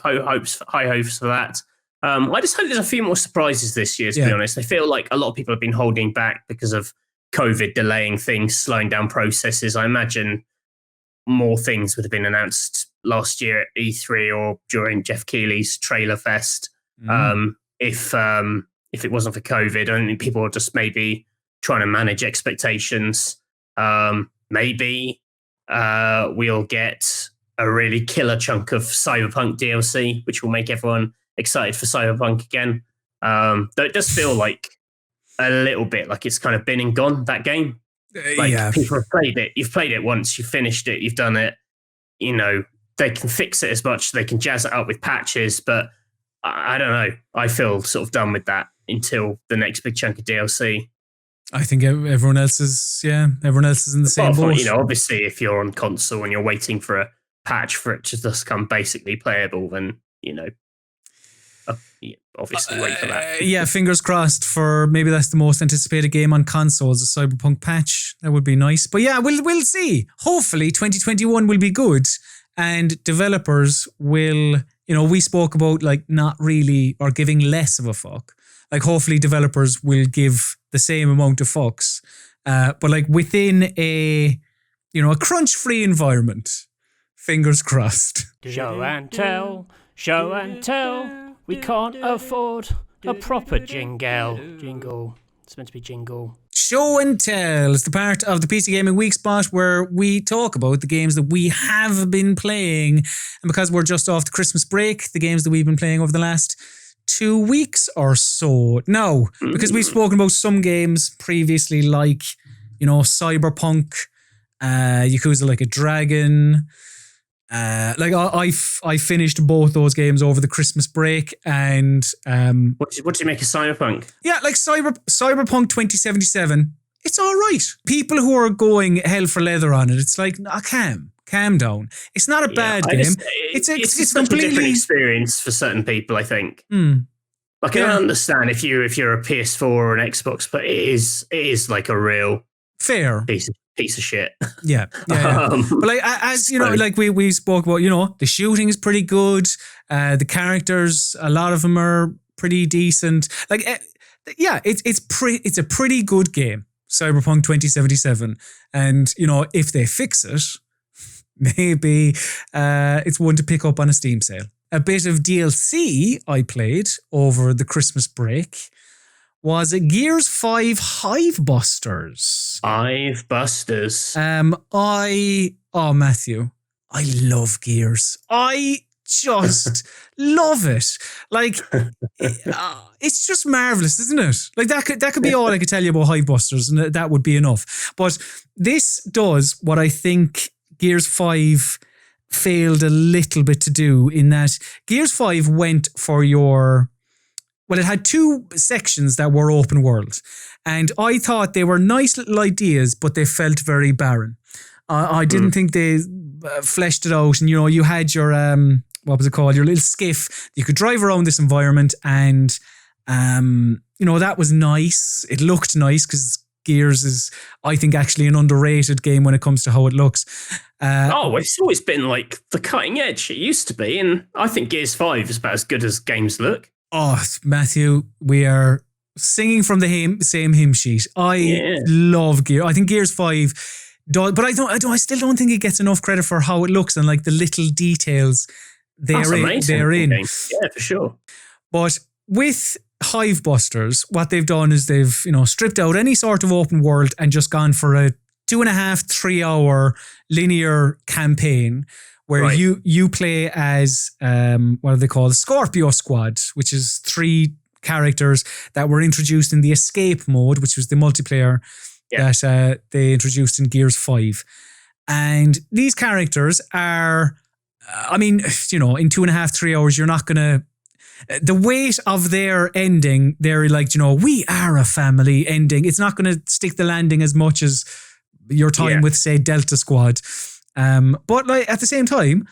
Speaker 2: high hopes for that. I just hope there's a few more surprises this year. To be honest, I feel like a lot of people have been holding back because of COVID delaying things, slowing down processes. I imagine more things would have been announced last year at E3 or during Jeff Keighley's Trailer Fest. If it wasn't for COVID, I think people are just maybe trying to manage expectations. Maybe we'll get a really killer chunk of Cyberpunk DLC, which will make everyone excited for Cyberpunk again. Though it does feel like a little bit like it's kind of been and gone, that game. Like people have played it. You've played it once. You've finished it. You've done it. You know, they can fix it as much. They can jazz it up with patches. But I don't know. I feel sort of done with that until the next big chunk of DLC.
Speaker 1: I think everyone else is in the same boat.
Speaker 2: You know, obviously, if you're on console and you're waiting for a patch for it to just come basically playable, then, you know, obviously wait for that.
Speaker 1: Yeah, fingers crossed for maybe that's the most anticipated game on consoles, a Cyberpunk patch. That would be nice. But yeah, we'll see. Hopefully 2021 will be good and developers will, you know, we spoke about like not really or giving less of a fuck. Like hopefully developers will give the same amount of fucks. But like within a crunch-free environment. Fingers crossed.
Speaker 3: Show and tell. We can't afford a proper jingle. It's meant to be jingle.
Speaker 1: Show and Tell is the part of the PC Gaming Weekspot where we talk about the games that we have been playing. And because we're just off the Christmas break, the games that we've been playing over the last 2 weeks or so. No, because we've spoken about some games previously like, you know, Cyberpunk, Yakuza Like a Dragon. Like I finished both those games over the Christmas break, and
Speaker 2: what do you make of Cyberpunk?
Speaker 1: Yeah, like Cyberpunk 2077, it's all right. People who are going hell for leather on it, it's like, nah, calm down. It's not a bad game. It's
Speaker 2: such a different experience for certain people, I think. Like I don't understand if you're a PS4 or an Xbox, but it is like a real
Speaker 1: fair
Speaker 2: piece of shit.
Speaker 1: Yeah. But like, as you know, like we spoke about, you know, the shooting is pretty good. The characters, a lot of them are pretty decent. Like, yeah, it's a pretty good game, Cyberpunk 2077. And, you know, if they fix it, maybe it's one to pick up on a Steam sale. A bit of DLC I played over the Christmas break was Gears 5 Hivebusters. Matthew, I love Gears. I just love it. Like, it's just marvelous, isn't it? Like that could be all I could tell you about Hivebusters, and that would be enough. But this does what I think Gears 5 failed a little bit to do, in that Gears 5 went for it had two sections that were open world. And I thought they were nice little ideas, but they felt very barren. I didn't think they fleshed it out. And, you know, you had your, what was it called? Your little skiff. You could drive around this environment and, you know, that was nice. It looked nice because Gears is, I think, actually an underrated game when it comes to how it looks.
Speaker 2: It's always been like the cutting edge. It used to be. And I think Gears 5 is about as good as games look.
Speaker 1: Oh, Matthew, we are singing from the same hymn sheet. I love Gears. I think Gears 5 does, but I still don't think it gets enough credit for how it looks and like the little details they're in.
Speaker 2: Yeah, for sure.
Speaker 1: But with Hivebusters, what they've done is they've, you know, stripped out any sort of open world and just gone for a 2.5-3 hour linear campaign where you play as, what are they called? Scorpio Squad, which is 3 characters that were introduced in the Escape mode, which was the multiplayer that they introduced in Gears 5. And these characters are, I mean, you know, in 2.5, 3 hours, you're not going to, the weight of their ending, they're like, you know, we are a family ending. It's not going to stick the landing as much as your time with, say, Delta Squad. But like at the same time,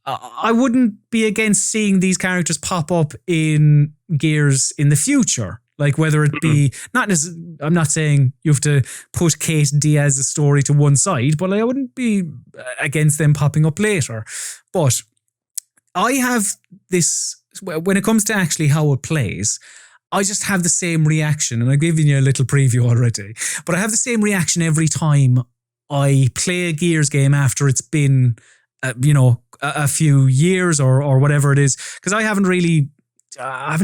Speaker 1: I wouldn't be against seeing these characters pop up in Gears in the future. Like whether it be, I'm not saying you have to put Kate Diaz's story to one side, but like, I wouldn't be against them popping up later. But I have this, when it comes to actually how it plays, I just have the same reaction, and I've given you a little preview already, but I have the same reaction every time I play a Gears game after it's been, you know, a few years or whatever it is, because I haven't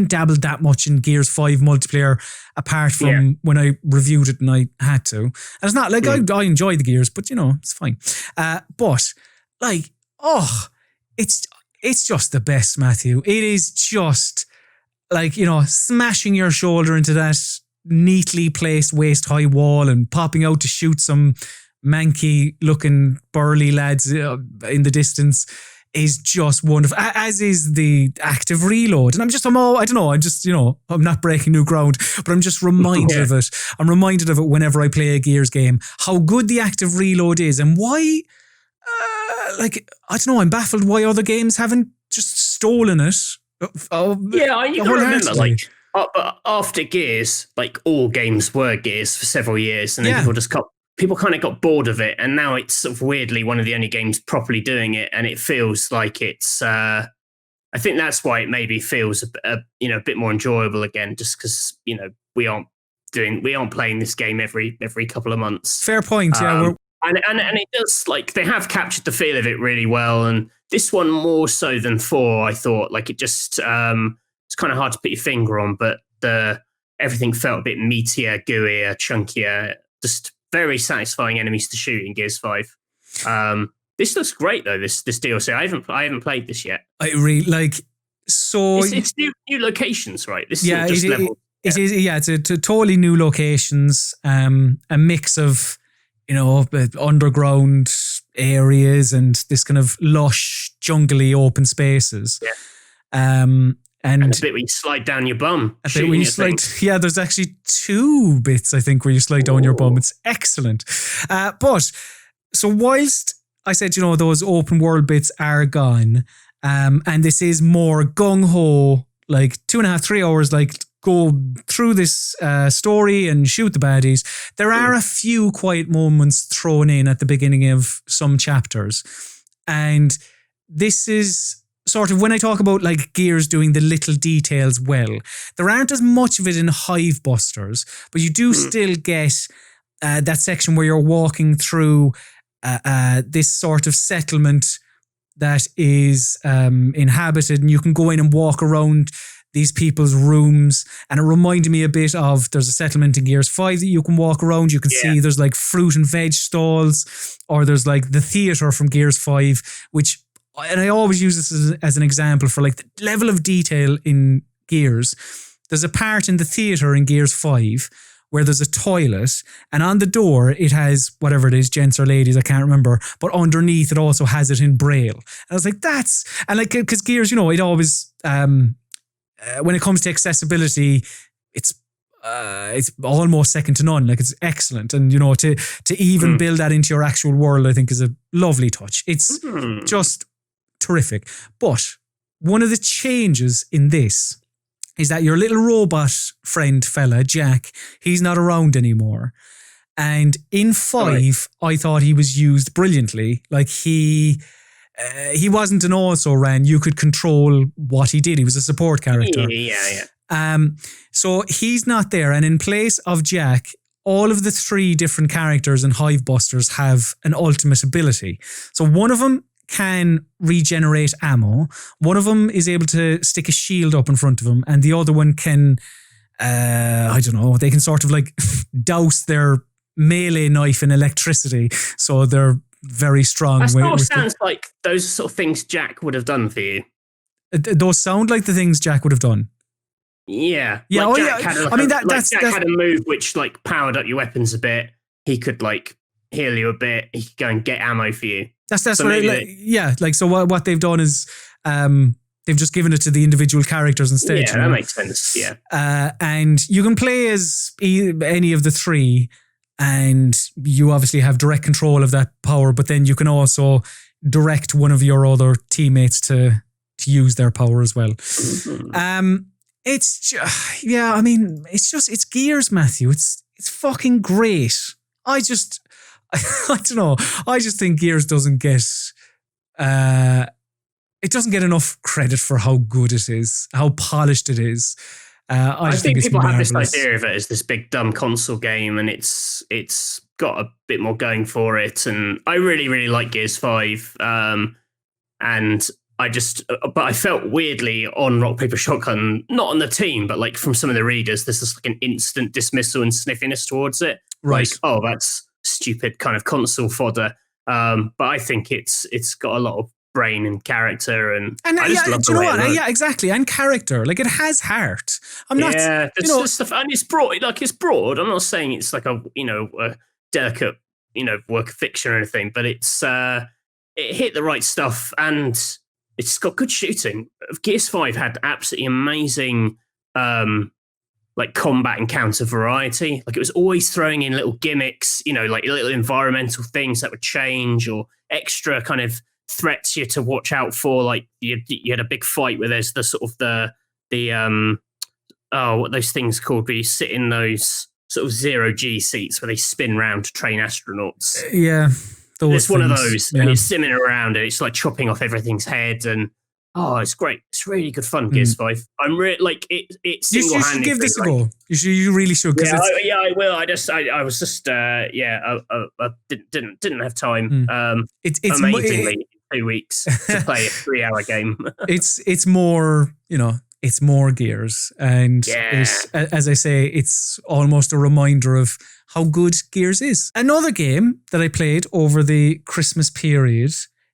Speaker 1: dabbled that much in Gears 5 multiplayer apart from when I reviewed it and I had to. And it's not like I enjoy the Gears, but you know, it's fine. But like, it's just the best, Matthew. It is just like, you know, smashing your shoulder into that neatly placed waist-high wall and popping out to shoot some manky looking burly lads in the distance is just wonderful, as is the active reload. And I'm not breaking new ground, but I'm just reminded of it. I'm reminded of it whenever I play a Gears game, how good the active reload is and why, I'm baffled why other games haven't just stolen it.
Speaker 2: You remember, like, after Gears, like all games were Gears for several years, and then people kind of got bored of it, and now it's sort of weirdly one of the only games properly doing it, and it feels like it's. I think that's why it maybe feels a bit more enjoyable again, just because we aren't playing this game every couple of months.
Speaker 1: Fair point. Yeah,
Speaker 2: and it does, like, they have captured the feel of it really well, and this one more so than 4. I thought, like, it just it's kind of hard to put your finger on, but everything felt a bit meatier, gooier, chunkier, just very satisfying enemies to shoot in Gears 5. This looks great though. This DLC. I haven't played this yet.
Speaker 1: I really like. So
Speaker 2: it's new locations, right? This is just level.
Speaker 1: It is. Yeah, it's a totally new locations. A mix of underground areas and this kind of lush, jungly open spaces.
Speaker 2: Yeah. And a bit where you slide down your bum.
Speaker 1: There's actually 2 bits, I think, where you slide down your bum. It's excellent. But so whilst I said, those open world bits are gone, and this is more gung-ho, like 2.5, 3 hours, like go through this story and shoot the baddies. There are a few quiet moments thrown in at the beginning of some chapters. And this is sort of when I talk about like Gears doing the little details well, there aren't as much of it in Hivebusters, but you do still get that section where you're walking through this sort of settlement that is inhabited, and you can go in and walk around these people's rooms. And it reminded me a bit of, there's a settlement in Gears 5 that you can walk around. You can see there's like fruit and veg stalls, or there's like the theatre from Gears 5, and I always use this as an example for like the level of detail in Gears. There's a part in the theatre in Gears 5 where there's a toilet, and on the door it has whatever it is, gents or ladies, I can't remember, but underneath it also has it in Braille. And I was like, because Gears, it always, when it comes to accessibility, it's almost second to none. Like, it's excellent. And, to even build that into your actual world, I think is a lovely touch. It's just terrific. But one of the changes in this is that your little robot friend fella, Jack, he's not around anymore. And in 5, I thought he was used brilliantly. Like, he wasn't an also-ran. You could control what he did. He was a support character.
Speaker 2: Yeah.
Speaker 1: So he's not there. And in place of Jack, all of the 3 different characters in Hivebusters have an ultimate ability. So one of them can regenerate ammo. One of them is able to stick a shield up in front of him. And the other one can, they can sort of like douse their melee knife in electricity. So they're very strong.
Speaker 2: That still sounds like those sort of things Jack would have done for you.
Speaker 1: Those sound like the things Jack would have done.
Speaker 2: Yeah.
Speaker 1: Jack
Speaker 2: had a move which like powered up your weapons a bit. He could like heal you a bit, he can go and get ammo for you.
Speaker 1: That's so what so what they've done is they've just given it to the individual characters instead.
Speaker 2: Yeah, that makes sense. Yeah.
Speaker 1: And you can play as any of the three, and you obviously have direct control of that power, but then you can also direct one of your other teammates to use their power as well. It's it's Gears, Matthew. It's fucking great. I don't know. I just think Gears doesn't get it doesn't get enough credit for how good it is, how polished it is. I think
Speaker 2: people
Speaker 1: marvelous.
Speaker 2: have this idea of it as this big dumb console game, and it's got a bit more going for it. And I really, really like Gears 5. And but I felt weirdly on Rock Paper Shotgun, not on the team, but like from some of the readers, there's just like an instant dismissal and sniffiness towards it.
Speaker 1: Right.
Speaker 2: Like, oh, that's stupid kind of console fodder. But I think it's got a lot of brain and character, and I just love the way it looks.
Speaker 1: Yeah, exactly, and character. Like, it has heart. I'm not.
Speaker 2: Yeah, stuff, and it's broad. Like, it's broad. I'm not saying it's like a delicate work of fiction or anything, but it's it hit the right stuff, and it's got good shooting. Gears 5 had absolutely amazing like combat encounter variety. Like, it was always throwing in little gimmicks, like little environmental things that would change, or extra kind of threats you to watch out for. Like, you had a big fight where there's the sort of the what those things called, where you sit in those sort of 0G seats where they spin round to train astronauts.
Speaker 1: Yeah.
Speaker 2: It's one of those, and you're simming around, and it's like chopping off everything's head, and it's great. It's really good fun. Gears 5. I'm really like it. It's single-handedly.
Speaker 1: You should give this a go. You really should.
Speaker 2: I will. I was just I didn't have time. It's amazingly 2 weeks to play a 3-hour game.
Speaker 1: it's more it's more Gears, and as I say, it's almost a reminder of how good Gears is. Another game that I played over the Christmas period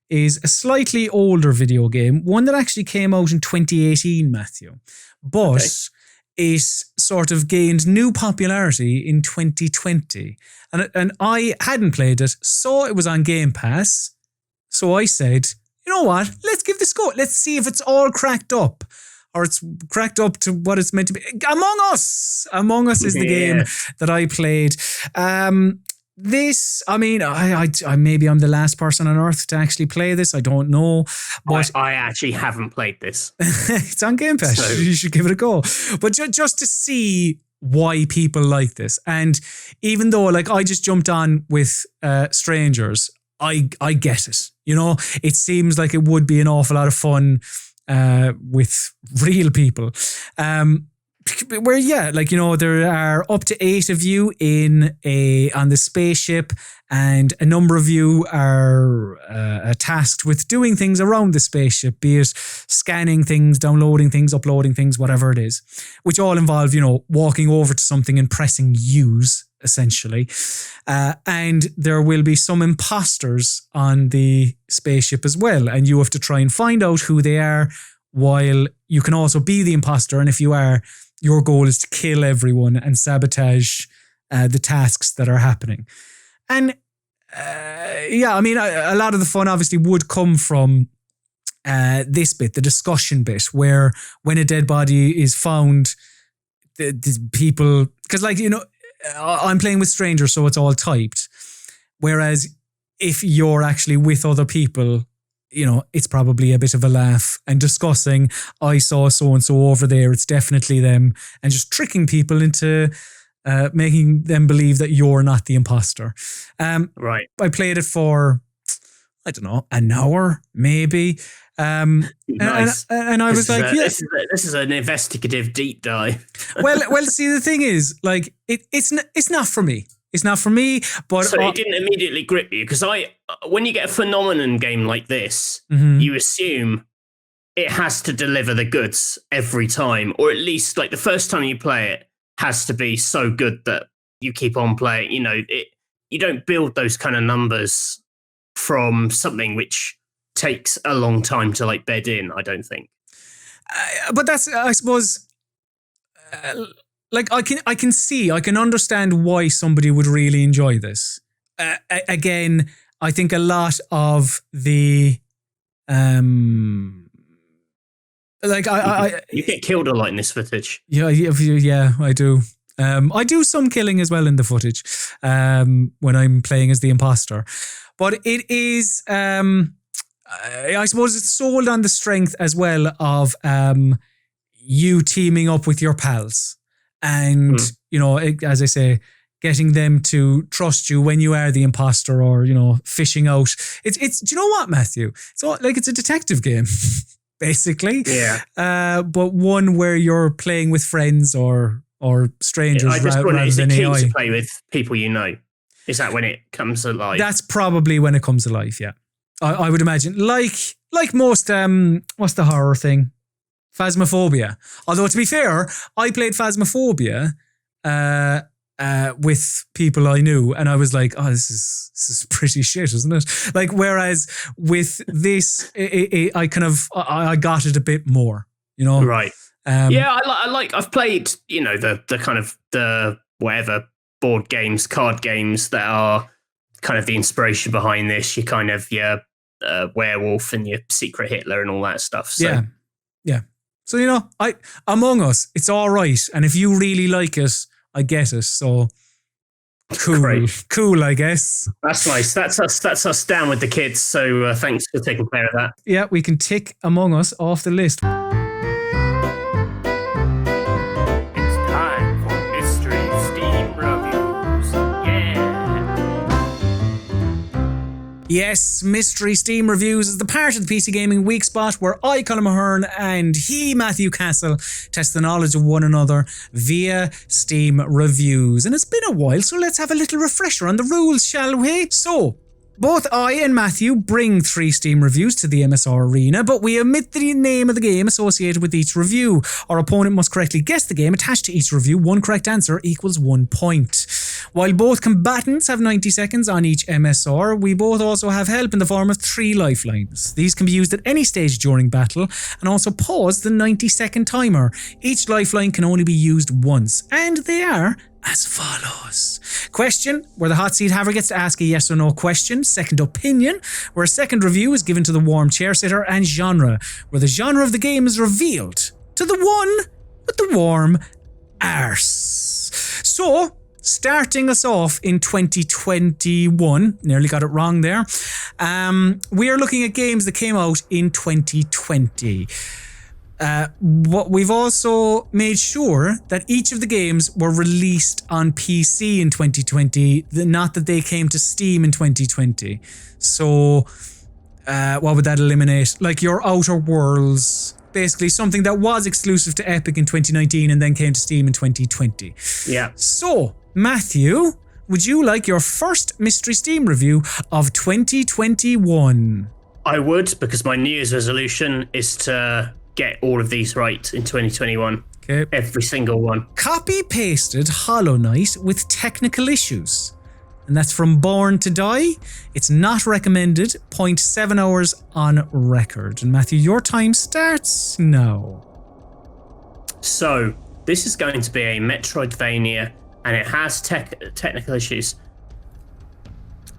Speaker 1: is a slightly older video game, one that actually came out in 2018, Matthew, but it sort of gained new popularity in 2020. And I hadn't played it, saw it was on Game Pass, so I said, you know what, let's give this a go. Let's see if it's all cracked up, or it's cracked up to what it's meant to be. Among Us is the game that I played. This, I maybe I'm the last person on earth to actually play this. I don't know, but
Speaker 2: I actually haven't played this.
Speaker 1: It's on Game Pass. So you should give it a go. But just to see why people like this, and even though like I just jumped on with strangers, I get it. It seems like it would be an awful lot of fun with real people. Where there are up to 8 of you on the spaceship, and a number of you are tasked with doing things around the spaceship, be it scanning things, downloading things, uploading things, whatever it is, which all involve walking over to something and pressing use, essentially. And there will be some imposters on the spaceship as well, and you have to try and find out who they are, while you can also be the imposter, and if you are, your goal is to kill everyone and sabotage the tasks that are happening. And a lot of the fun obviously would come from this bit, the discussion bit, where when a dead body is found, the people, because I'm playing with strangers, so it's all typed. Whereas if you're actually with other people, it's probably a bit of a laugh and discussing, I saw so-and-so over there, it's definitely them, and just tricking people into making them believe that you're not the imposter.
Speaker 2: Right.
Speaker 1: I played it for, I don't know, an hour, maybe.
Speaker 2: Nice.
Speaker 1: And I was
Speaker 2: this is an investigative deep dive.
Speaker 1: well, see, the thing is, like, it's not for me. It's not for me, but...
Speaker 2: So it didn't immediately grip you? Because when you get a phenomenon game like this, you assume it has to deliver the goods every time, or at least like the first time you play it has to be so good that you keep on playing. You don't build those kind of numbers from something which takes a long time to like bed in, I don't think.
Speaker 1: But that's, I suppose... like I can understand why somebody would really enjoy this. again, I think a lot of the
Speaker 2: you get killed a lot in this footage.
Speaker 1: Yeah, I do. I do some killing as well in the footage when I'm playing as the imposter. But it is, I suppose it's sold on the strength as well of you teaming up with your pals. And, as I say, getting them to trust you when you are the imposter or, fishing out. It's do you know what, Matthew? It's a detective game, basically.
Speaker 2: Yeah.
Speaker 1: But one where you're playing with friends or strangers rather than AI.
Speaker 2: Is it key to play with people you know? Is that when it comes alive?
Speaker 1: That's probably when it comes alive, yeah. I would imagine. Like most, what's the horror thing? Phasmophobia. Although, to be fair, I played Phasmophobia with people I knew, and I was like, oh, this is pretty shit, isn't it? Like, whereas with this, I got it a bit more,
Speaker 2: Right. I've played, the kind of the whatever board games, card games that are kind of the inspiration behind this. You kind of your werewolf and your secret Hitler and all that stuff. So.
Speaker 1: Yeah. So Among Us, it's all right, and if you really like it, I get it. So cool,
Speaker 2: Great.
Speaker 1: Cool, I guess.
Speaker 2: That's nice. That's us down with the kids. So thanks for taking care of that.
Speaker 1: Yeah, we can tick Among Us off the list. Yes, Mystery Steam Reviews is the part of the PC Gaming Weekspot where I, Colin Mahern, and he, Matthew Castle, test the knowledge of one another via Steam Reviews. And it's been a while, so let's have a little refresher on the rules, shall we? So, both I and Matthew bring 3 Steam reviews to the MSR arena, but we omit the name of the game associated with each review. Our opponent must correctly guess the game attached to each review. 1 correct answer equals 1 point. While both combatants have 90 seconds on each MSR, we both also have help in the form of 3 lifelines. These can be used at any stage during battle and also pause the 90-second timer. Each lifeline can only be used once, and they are as follows. Question, where the hot seat haver gets to ask a yes or no question. Second opinion, where a second review is given to the warm chair sitter. And genre, where the genre of the game is revealed to the one with the warm arse. So, starting us off in 2021, nearly got it wrong there, we are looking at games that came out in 2020. What we've also made sure that each of the games were released on PC in 2020, not that they came to Steam in 2020. So, what would that eliminate? Like your Outer Worlds, basically something that was exclusive to Epic in 2019 and then came to Steam in 2020.
Speaker 2: Yeah.
Speaker 1: So, Matthew, would you like your first Mystery Steam review of 2021?
Speaker 2: I would, because my New Year's resolution is to get all of these right in 2021.
Speaker 1: Okay.
Speaker 2: Every single one.
Speaker 1: Copy-pasted Hollow Knight with technical issues. And that's from Born to Die. It's not recommended. 0.7 hours on record. And Matthew, your time starts now.
Speaker 2: So, this is going to be a Metroidvania, and it has technical issues.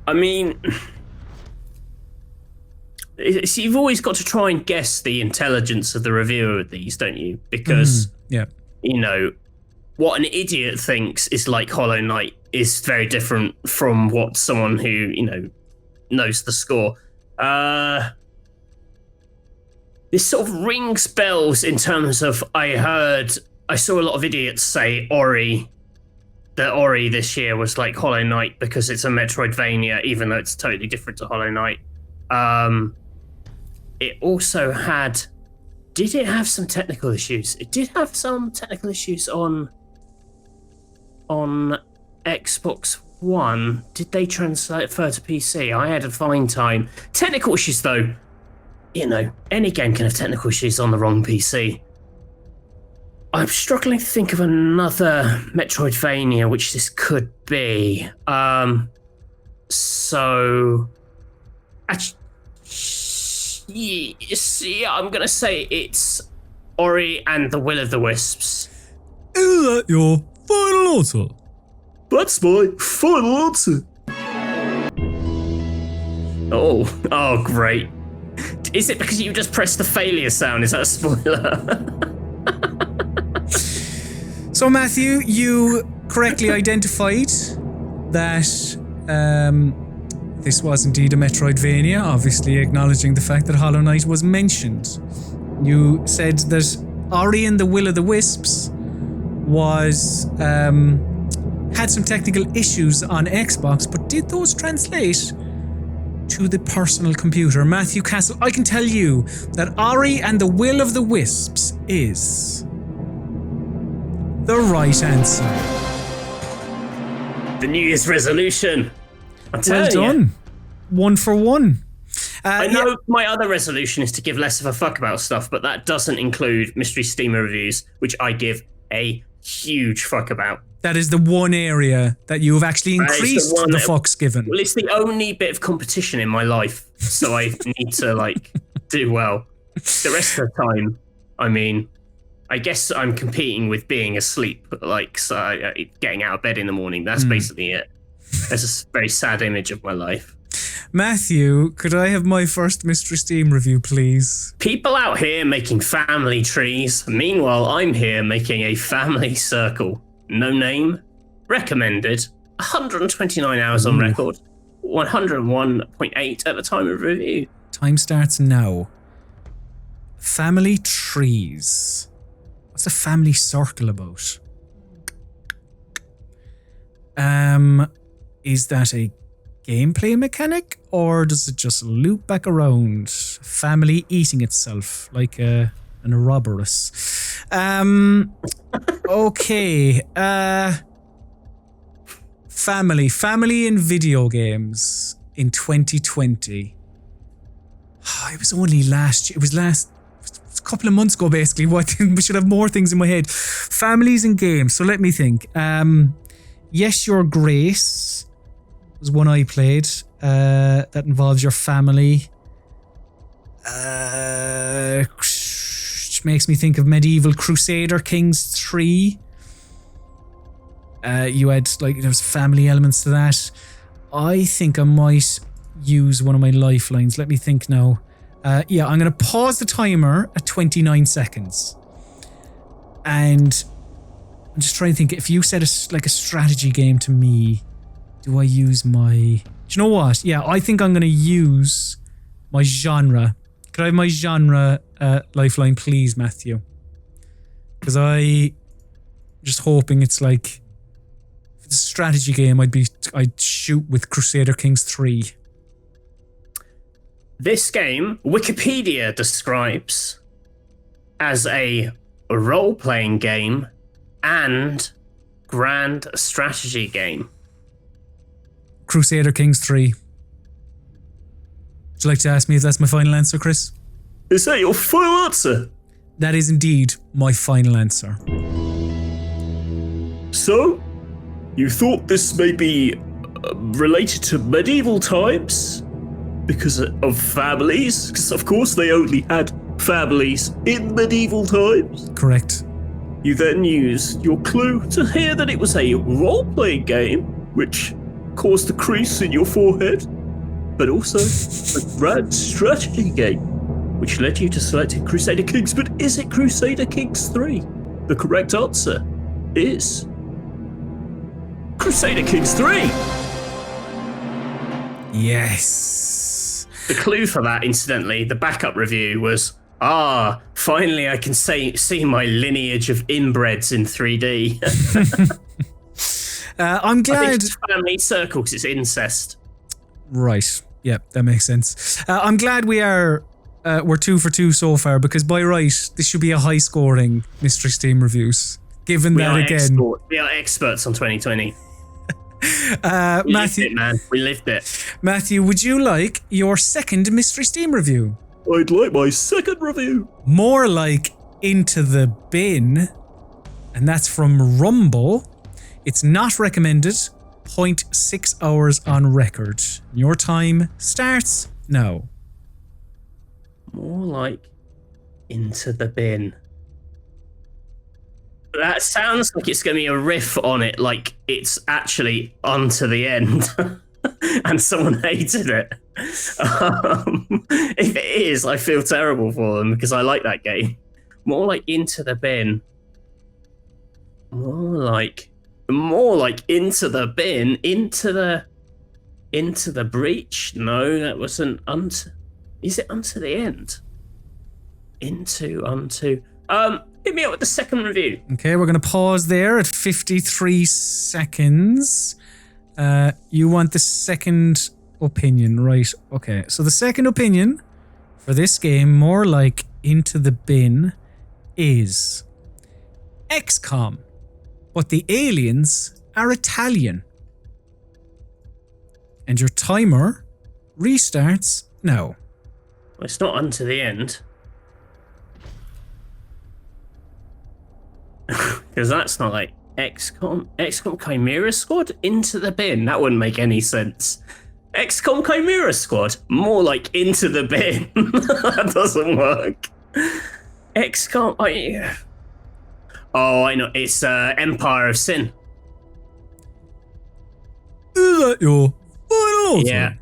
Speaker 2: I mean, so you've always got to try and guess the intelligence of the reviewer of these, don't you? Because, what an idiot thinks is like Hollow Knight is very different from what someone who, knows the score. This sort of rings bells in terms of I saw a lot of idiots say that Ori this year was like Hollow Knight because it's a Metroidvania, even though it's totally different to Hollow Knight. It also did it have some technical issues? It did have some technical issues on Xbox One. Did they transfer to PC? I had a fine time. Technical issues though, any game can have technical issues on the wrong PC. I'm struggling to think of another Metroidvania which this could be. I'm gonna say it's Ori and the Will of the Wisps.
Speaker 1: Is that your final answer?
Speaker 2: That's my final answer. Oh, great. Is it because you just pressed the failure sound? Is that a spoiler?
Speaker 1: So, Matthew, you correctly identified that this was indeed a Metroidvania, obviously acknowledging the fact that Hollow Knight was mentioned. You said that Ori and the Will of the Wisps was had some technical issues on Xbox, but did those translate to the personal computer? Matthew Castle, I can tell you that Ori and the Will of the Wisps is the right answer.
Speaker 2: The New Year's resolution. I'm telling
Speaker 1: Well done. 1 for 1.
Speaker 2: I know my other resolution is to give less of a fuck about stuff, but that doesn't include Mystery Steam reviews, which I give a huge fuck about.
Speaker 1: That is the one area that you have actually increased the fucks given.
Speaker 2: Well, it's the only bit of competition in my life, so I need to do well. The rest of the time, I mean, I guess I'm competing with being asleep, getting out of bed in the morning. That's basically it. That's a very sad image of my life.
Speaker 1: Matthew, could I have my first Mystery Steam review, please?
Speaker 2: People out here making family trees. Meanwhile, I'm here making a family circle. No name. Recommended. 129 hours on record. 101.8 at the time of review. Time
Speaker 1: starts now. Family trees. What's a family circle about? Is that a gameplay mechanic, or does it just loop back around? Family eating itself like an Ouroboros. Okay. Family in video games in 2020. It was only last year. It was a couple of months ago, basically. We should have more things in my head. Families in games. So let me think. Yes, Your Grace was one I played. That involves your family. Which makes me think of Medieval Crusader Kings 3. You had there was family elements to that. I think I might use one of my lifelines. Let me think now. I'm going to pause the timer at 29 seconds. And I'm just trying to think, if you said a strategy game to me, do I use my... Do you know what? Yeah, I think I'm going to use my genre. Could I have my genre lifeline, please, Matthew? Because I'm just hoping it's if it's a strategy game, I'd shoot with Crusader Kings 3.
Speaker 2: This game, Wikipedia describes as a role-playing game and grand strategy game.
Speaker 1: Crusader Kings 3. Would you like to ask me if that's my final answer, Chris?
Speaker 2: Is that your final answer?
Speaker 1: That is indeed my final answer.
Speaker 2: So, you thought this may be related to medieval times? Because of families? Because of course they only had families in medieval times.
Speaker 1: Correct.
Speaker 2: You then used your clue to hear that it was a role-playing game, which caused a crease in your forehead, but also a grand strategy game, which led you to selecting Crusader Kings. But is it Crusader Kings 3? The correct answer is Crusader Kings 3!
Speaker 1: Yes.
Speaker 2: The clue for that, incidentally, the backup review was, finally I can see my lineage of inbreds in 3D.
Speaker 1: I'm glad...
Speaker 2: I think it's family circle because it's incest.
Speaker 1: Right. Yep, that makes sense. I'm glad we're 2 for 2 so far, because by right, this should be a high-scoring Mystery Steam reviews. Given that again...
Speaker 2: We are experts on 2020.
Speaker 1: Matthew,
Speaker 2: lived it, man. We lived it.
Speaker 1: Matthew, would you like your second Mystery Steam review?
Speaker 2: I'd like my second review.
Speaker 1: More like Into the Bin, and that's from Rumble. It's not recommended. 0.6 hours on record. Your time starts now.
Speaker 2: More like Into the Bin. That sounds like it's going to be a riff on it, like it's actually onto the end. and someone hated it. If it is, I feel terrible for them because I like that game. More like Into the Bin. More like Into the Bin. Into the Breach. No, that wasn't unto. Is it Unto the End? Unto. Hit me up with the second review.
Speaker 1: Okay, we're going to pause there at 53 seconds. You want the second opinion, right? Okay, so the second opinion for this game, more like Into the Bin, is XCOM, but the aliens are Italian. And your timer restarts now.
Speaker 2: Well, it's not Unto the End. Because that's not like XCOM Chimera Squad? Into the Bin. That wouldn't make any sense. XCOM Chimera Squad? More like Into the Bin. That doesn't work. XCOM... Oh, I know. It's Empire of Sin.
Speaker 1: Is that your final answer?
Speaker 2: Yeah.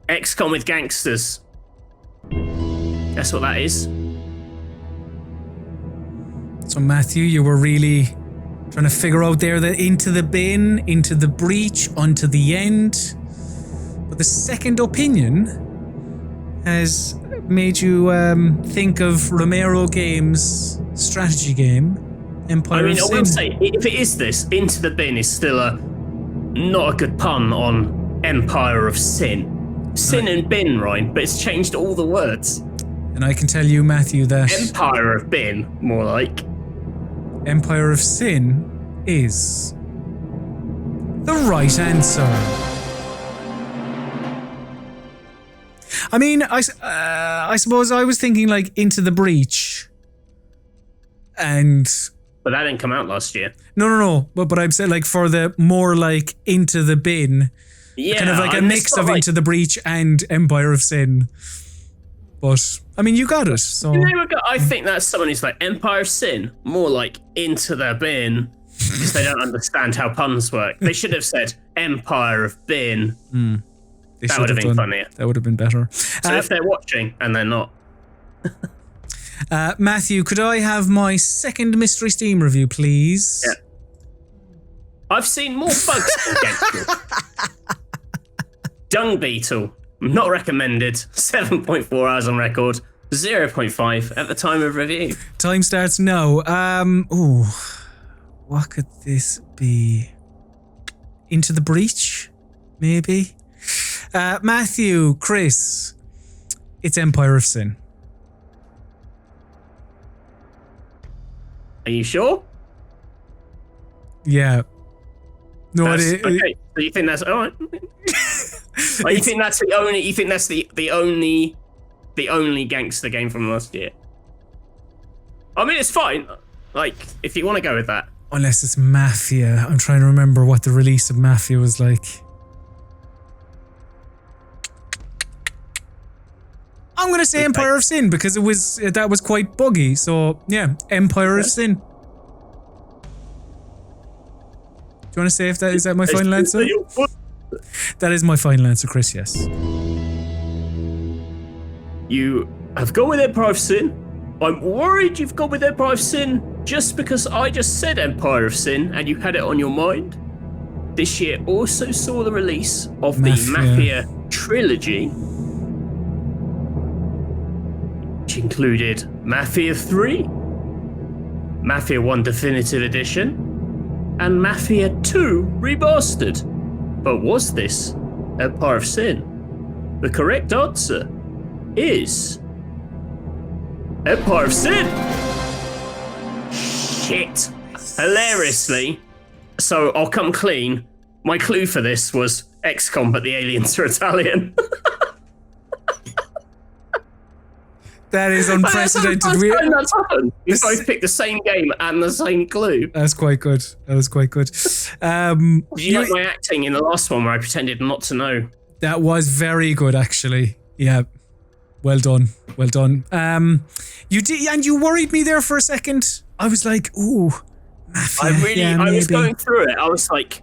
Speaker 2: XCOM with gangsters. That's what that is.
Speaker 1: So Matthew, you were really trying to figure out there that Into the Bin, Into the Breach, Unto the End. But the second opinion has made you think of Romero Games' strategy game, Empire of Sin.
Speaker 2: I will say, if it is this, Into the Bin is still not a good pun on Empire of Sin. Sin and bin rhyme, but it's changed all the words.
Speaker 1: And I can tell you, Matthew, that
Speaker 2: Empire of Bin, more like.
Speaker 1: Empire of Sin is the right answer. I mean, I suppose I was thinking like Into the Breach, and
Speaker 2: but that didn't come out last year.
Speaker 1: No. But I'm saying like for the more like Into the Bin, kind of like a mix of Into the Breach and Empire of Sin. But I mean, you got it. So
Speaker 2: I think that's someone who's like Empire of Sin, more like Into the Bin, because they don't understand how puns work. They should have said Empire of Bin. That would have been funnier.
Speaker 1: That would have been better.
Speaker 2: So if they're watching and they're not.
Speaker 1: Matthew, could I have my second Mystery Steam review, please?
Speaker 2: Yeah. I've seen more bugs against you. Dung Beetle. Not recommended. 7.4 hours on record. 0.5 at the time of review.
Speaker 1: Time starts now. What could this be? Into the Breach? Maybe? Matthew, Chris, it's Empire of Sin.
Speaker 2: Are you sure?
Speaker 1: Yeah. No,
Speaker 2: okay. So you think that's all right? Oh, you think that's the only? You think that's the only gangster game from last year? I mean, it's fine. Like, if you want to go with that.
Speaker 1: Unless it's Mafia. I'm trying to remember what the release of Mafia was like. I'm going to say Empire of Sin because that was quite buggy. So, yeah, Empire of Sin. Do you want to say if is that my final answer? That is my final answer, Chris, yes.
Speaker 2: You have gone with Empire of Sin. I'm worried you've gone with Empire of Sin just because I just said Empire of Sin and you had it on your mind. This year also saw the release of the Mafia trilogy, which included Mafia 3, Mafia 1 Definitive Edition, and Mafia 2 Remastered. But was this Empire of Sin? The correct answer is Empire of Sin. Shit. Hilariously. So I'll come clean. My clue for this was XCOM, but the aliens are Italian.
Speaker 1: That is unprecedented.
Speaker 2: That's happened. We both picked the same game and the same clue.
Speaker 1: That's quite good. That was quite good.
Speaker 2: Did you like my acting in the last one where I pretended not to know?
Speaker 1: That was very good, actually. Yeah. Well done. Well done. You did, and you worried me there for a second. I was like, ooh, Mafia.
Speaker 2: I was going through it. I was like,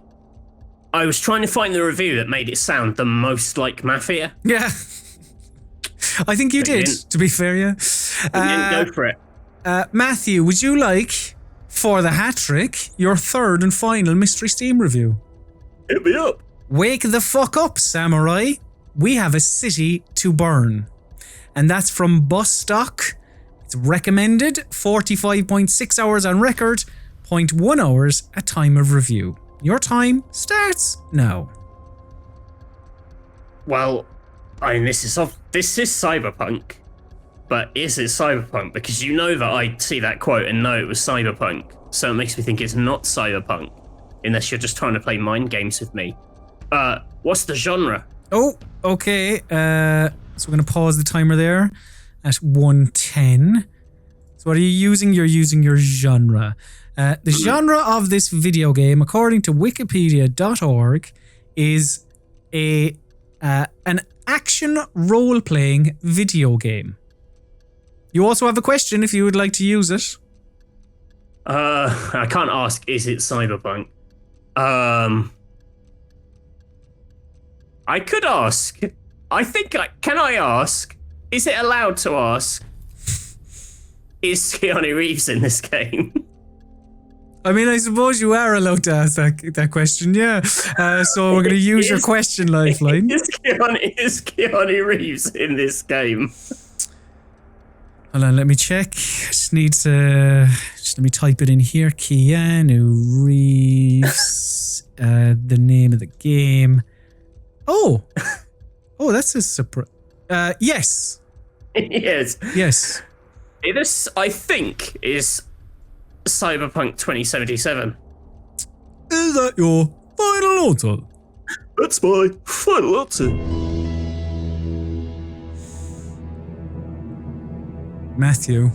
Speaker 2: I was trying to find the review that made it sound the most like Mafia.
Speaker 1: Yeah. I think you did, to be fair, yeah.
Speaker 2: Didn't go for it.
Speaker 1: Matthew, would you like, for the hat trick, your third and final Mystery Steam review?
Speaker 2: Hit me up.
Speaker 1: Wake the fuck up, samurai. We have a city to burn. And that's from Bus Stock. It's recommended 45.6 hours on record, 0.1 hours at time of review. Your time starts now.
Speaker 2: Well, I mean, this is Cyberpunk. But is it Cyberpunk? Because you know that I see that quote and know it was Cyberpunk. So it makes me think it's not Cyberpunk. Unless you're just trying to play mind games with me. What's the genre?
Speaker 1: Oh, okay. So we're going to pause the timer there at 1:10. So what are you using? You're using your genre. The genre of this video game, according to wikipedia.org, is an action role-playing video game. You also have a question if you would like to use it.
Speaker 2: I can't ask, is it Cyberpunk? I could ask. Can I ask? Is it allowed to ask? Is Keanu Reeves in this game?
Speaker 1: I mean, I suppose you are allowed to ask that question, yeah. So we're going to use your question lifeline.
Speaker 2: Is Keanu Reeves in this game?
Speaker 1: Hold on, let me check. Just let me type it in here. Keanu Reeves, the name of the game. Oh, that's a surprise. Yes.
Speaker 2: Yes.
Speaker 1: Yes.
Speaker 2: This, I think, is Cyberpunk 2077.
Speaker 1: Is that your final answer?
Speaker 2: That's my final answer.
Speaker 1: Matthew.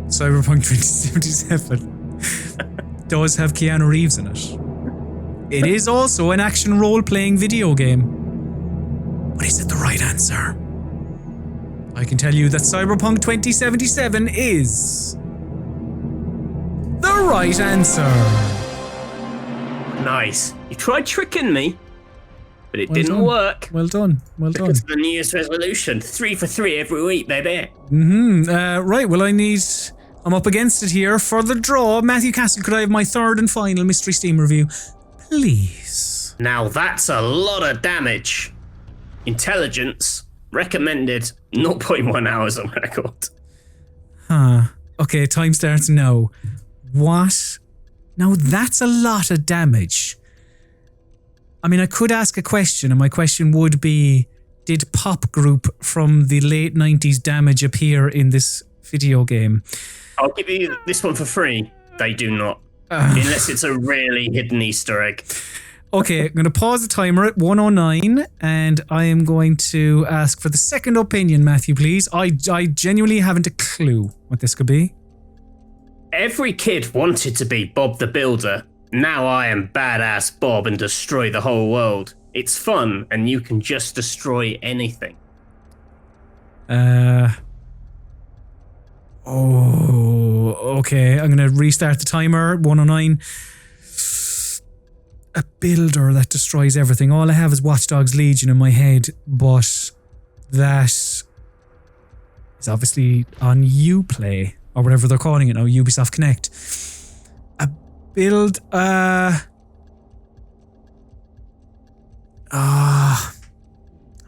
Speaker 1: Cyberpunk 2077 does have Keanu Reeves in it. It is also an action role-playing video game. But is it the right answer? I can tell you that Cyberpunk 2077 is the right answer.
Speaker 2: Nice. You tried tricking me, but it
Speaker 1: Well
Speaker 2: didn't
Speaker 1: done.
Speaker 2: work.
Speaker 1: Well done. Well done.
Speaker 2: Because of the New Year's resolution. 3 for 3 every week, baby.
Speaker 1: Right, well, I'm up against it here for the draw. Matthew Castle, could I have my third and final Mystery Steam review, please?
Speaker 2: Now that's a lot of damage. Intelligence, recommended 0.1 hours on record.
Speaker 1: Okay, time starts now. What? Now that's a lot of damage. I mean, I could ask a question, and my question would be, did pop group from the late 90s Damage appear in this video game?
Speaker 2: I'll give you this one for free. They do not. Unless it's a really hidden Easter egg.
Speaker 1: Okay, I'm going to pause the timer at 1:09, and I am going to ask for the second opinion, Matthew, please. I genuinely haven't a clue what this could be.
Speaker 2: Every kid wanted to be Bob the Builder. Now I am badass Bob and destroy the whole world. It's fun, and you can just destroy anything.
Speaker 1: Okay. I'm going to restart the timer. 1:09. A builder that destroys everything. All I have is Watch Dogs Legion in my head, but that is obviously on Uplay, or whatever they're calling it now, Ubisoft Connect. A build... I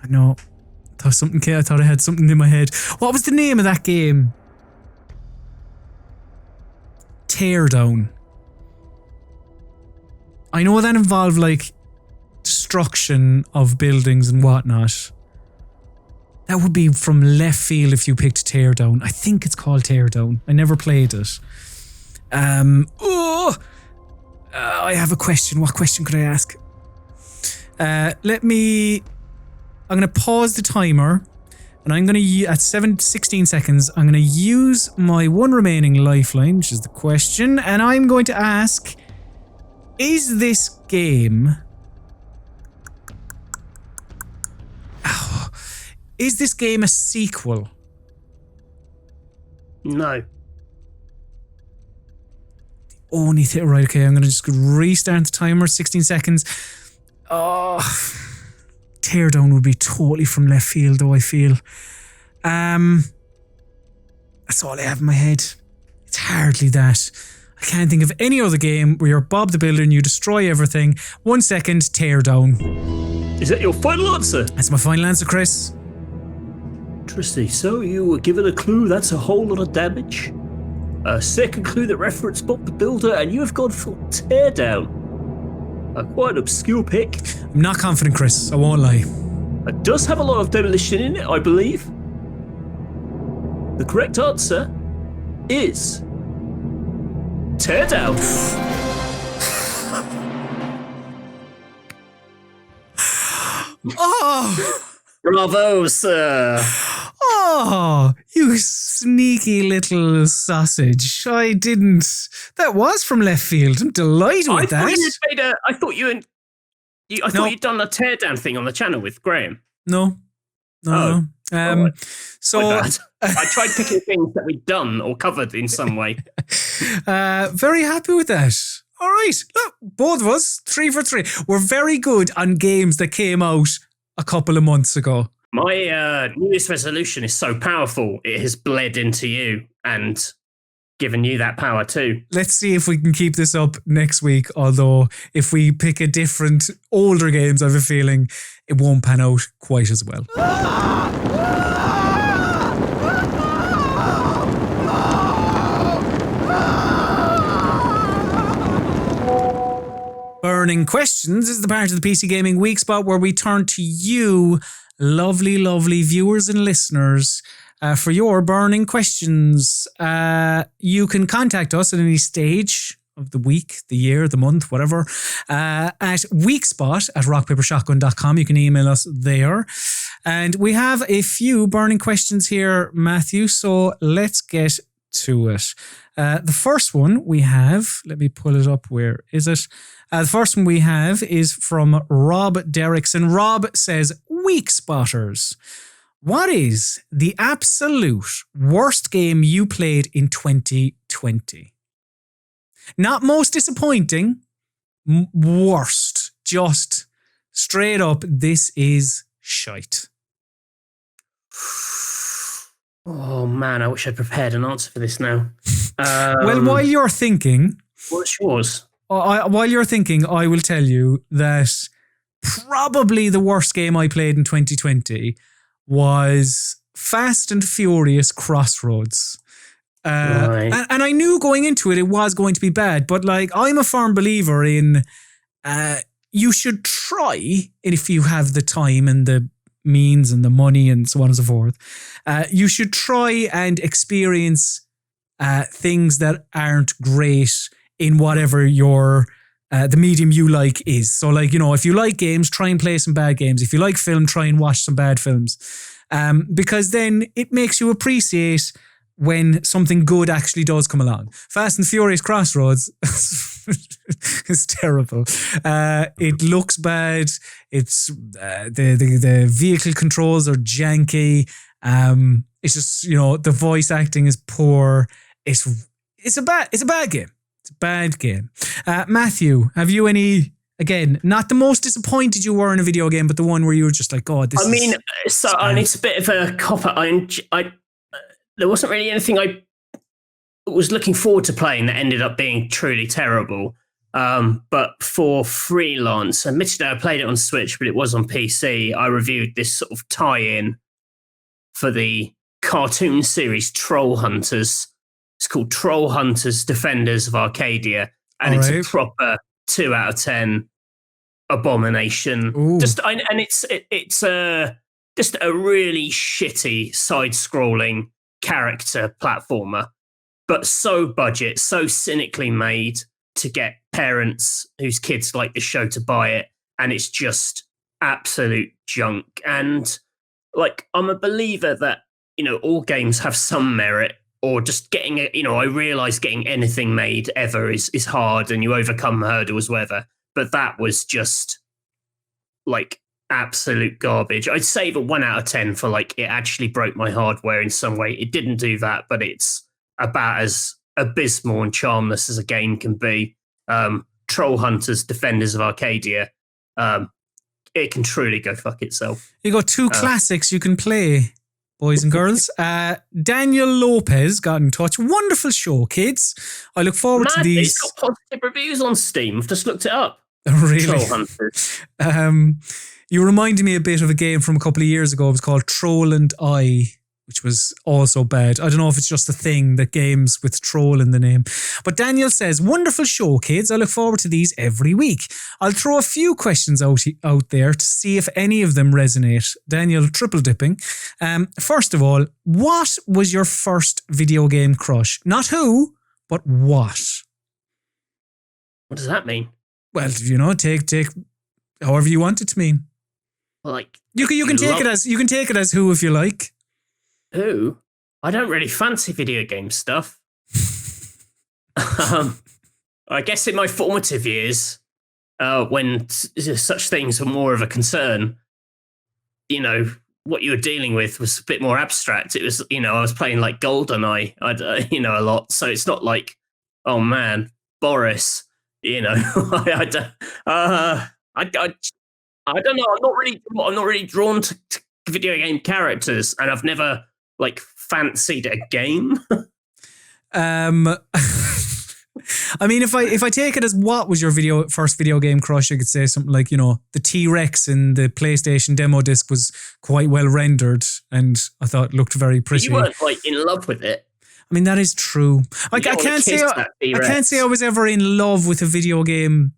Speaker 1: know. I thought I had something in my head. What was the name of that game? Teardown. I know that involved like destruction of buildings and whatnot. That would be from left field if you picked Teardown. I think it's called Teardown. I never played it. I have a question. What question could I ask? I'm going to pause the timer, and I'm going to, at 16 seconds, I'm going to use my one remaining lifeline, which is the question, and I'm going to ask, is this game... is this game a sequel?
Speaker 2: No.
Speaker 1: Right, okay, I'm going to just restart the timer, 16 seconds. Oh, Teardown would be totally from left field, though, I feel. That's all I have in my head. It's hardly that. I can't think of any other game where you're Bob the Builder and you destroy everything. 1 second, Teardown.
Speaker 4: Is that your final answer?
Speaker 1: That's my final answer, Chris.
Speaker 4: Interesting. So you were given a clue. That's a whole lot of damage. A second clue that referenced Bob the Builder, and you have gone for Teardown. A quite obscure pick.
Speaker 1: I'm not confident, Chris. I won't lie.
Speaker 4: It does have a lot of demolition in it, I believe. The correct answer is Teardown.
Speaker 1: Oh!
Speaker 4: Bravo, sir.
Speaker 1: Oh, you sneaky little sausage. I didn't. That was from left field. I'm delighted with that.
Speaker 2: I thought you'd done a teardown thing on the channel with Graham.
Speaker 1: No.
Speaker 2: Right.
Speaker 1: So
Speaker 2: I tried picking things that we'd done or covered in some way.
Speaker 1: very happy with that. All right. Look, both of us, 3 for 3. We're very good on games that came out a couple of months ago.
Speaker 2: My New Year's resolution is so powerful, it has bled into you and given you that power too.
Speaker 1: Let's see if we can keep this up next week. Although, if we pick a different, older games, I have a feeling it won't pan out quite as well. Burning Questions is the part of the PC Gaming Weekspot where we turn to you, lovely, lovely viewers and listeners, for your burning questions. You can contact us at any stage of the week, the year, the month, whatever, at weekspot@rockpapershotgun.com. You can email us there. And we have a few burning questions here, Matthew, so let's get to it. The first one we have, let me pull it up, where is it? The first one we have is from Rob Derrickson. Rob says, Week Spotters, what is the absolute worst game you played in 2020? Not most disappointing, worst. Just straight up, this is shite.
Speaker 2: Oh man, I wish I'd prepared an answer for this now.
Speaker 1: Well, while you're thinking...
Speaker 2: What's yours?
Speaker 1: While you're thinking, I will tell you that probably the worst game I played in 2020 was Fast and Furious Crossroads.
Speaker 2: Right.
Speaker 1: And I knew going into it was going to be bad, but like, I'm a firm believer in you should try, if you have the time and the means and the money and so on and so forth, you should try and experience things that aren't great in whatever your the medium you like is. So like, you know, if you like games, try and play some bad games. If you like film, try and watch some bad films. Because then it makes you appreciate when something good actually does come along. Fast and Furious Crossroads is terrible. It looks bad. It's the vehicle controls are janky. It's just, you know, the voice acting is poor. It's a bad game. It's a bad game. Matthew, have you any, again, not the most disappointed you were in a video game, but the one where you were just like, oh, this is...
Speaker 2: And it's a bit of a cop-out. There wasn't really anything I was looking forward to playing that ended up being truly terrible. But for freelance, admittedly I played it on Switch, but it was on PC. I reviewed this sort of tie-in for the cartoon series Troll Hunters. It's called Troll Hunters Defenders of Arcadia, and it's a proper 2 out of 10 abomination.
Speaker 1: Ooh.
Speaker 2: It's just a really shitty side-scrolling character platformer, but so budget, so cynically made to get parents whose kids like the show to buy it, and it's just absolute junk. And like, I'm a believer that, you know, all games have some merit, or just getting it, you know, I realize getting anything made ever is hard and you overcome hurdles, whatever. But that was just like absolute garbage. I'd say a 1 out of 10 for like, it actually broke my hardware in some way. It didn't do that, but it's about as abysmal and charmless as a game can be, Troll Hunters, Defenders of Arcadia, it can truly go fuck itself.
Speaker 1: You got two classics you can play, boys and girls. Daniel Lopez got in touch. Wonderful show, kids. I look forward to these.
Speaker 2: It's got positive reviews on Steam. I've just looked it up.
Speaker 1: Really?
Speaker 2: Troll Hunters.
Speaker 1: You reminded me a bit of a game from a couple of years ago. It was called Troll and I, which was also bad. I don't know if it's just a thing that games with troll in the name. But Daniel says, wonderful show, kids. I look forward to these every week. I'll throw a few questions out there to see if any of them resonate. Daniel, triple dipping. First of all, what was your first video game crush? Not who, but what?
Speaker 2: What does that mean?
Speaker 1: Well, take however you want it to mean.
Speaker 2: Well, like
Speaker 1: you can take it as who if you like.
Speaker 2: Who? I don't really fancy video game stuff. I guess in my formative years, when such things were more of a concern, what you were dealing with was a bit more abstract. It was, I was playing like GoldenEye, a lot. So it's not like, oh man, Boris, I don't know. I'm not really drawn to video game characters, and I've never fancied a game.
Speaker 1: I mean, if I take it as what was your first video game crush, I could say something like, the T-Rex in the PlayStation demo disc was quite well rendered, and I thought it looked very pretty.
Speaker 2: You weren't in love with it.
Speaker 1: I mean, that is true. I can't say I was ever in love with a video game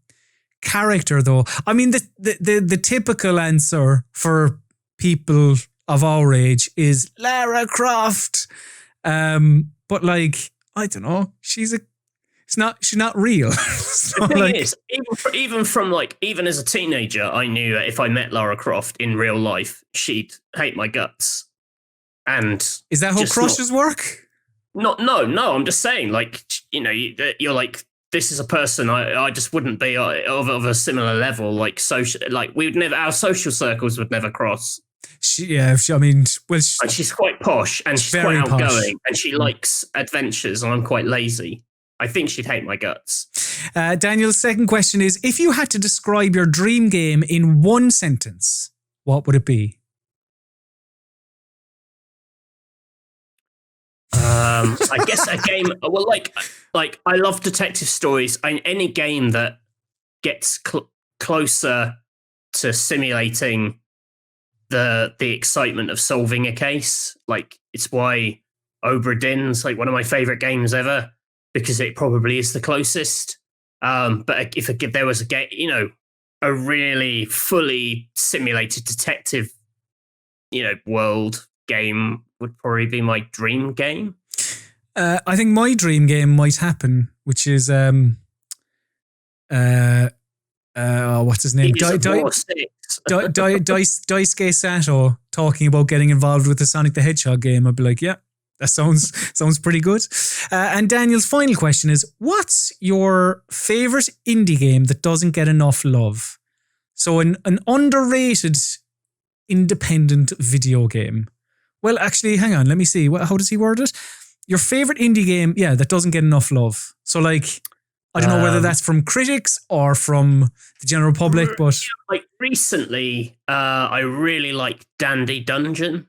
Speaker 1: character, though. I mean, the typical answer for people of our age is Lara Croft. But I don't know. She's not real.
Speaker 2: The thing is, even as a teenager, I knew that if I met Lara Croft in real life, she'd hate my guts. And
Speaker 1: is that how crushes work?
Speaker 2: No. I'm just saying, you're like, this is a person I just wouldn't be of a similar level. Our social circles would never cross.
Speaker 1: And
Speaker 2: she's quite posh, and she's quite outgoing, and she likes adventures, and I'm quite lazy. I think she'd hate my guts.
Speaker 1: Daniel's second question is, if you had to describe your dream game in one sentence, what would it be?
Speaker 2: I guess a game. Well, I love detective stories. Any game that gets closer to simulating the excitement of solving a case. It's why Obra Dinn's one of my favorite games ever, because it probably is the closest. But if there was a game, a really fully simulated detective, world game would probably be my dream game.
Speaker 1: I think my dream game might happen, which is what's his name? Daisuke Sato talking about getting involved with the Sonic the Hedgehog game. I'd be like, yeah, that sounds pretty good. And Daniel's final question is, what's your favorite indie game that doesn't get enough love? So an underrated independent video game. Well, actually, hang on. Let me see. How does he word it? Your favorite indie game, that doesn't get enough love. So I don't know whether that's from critics or from the general public, but
Speaker 2: recently, I really liked Dandy Dungeon,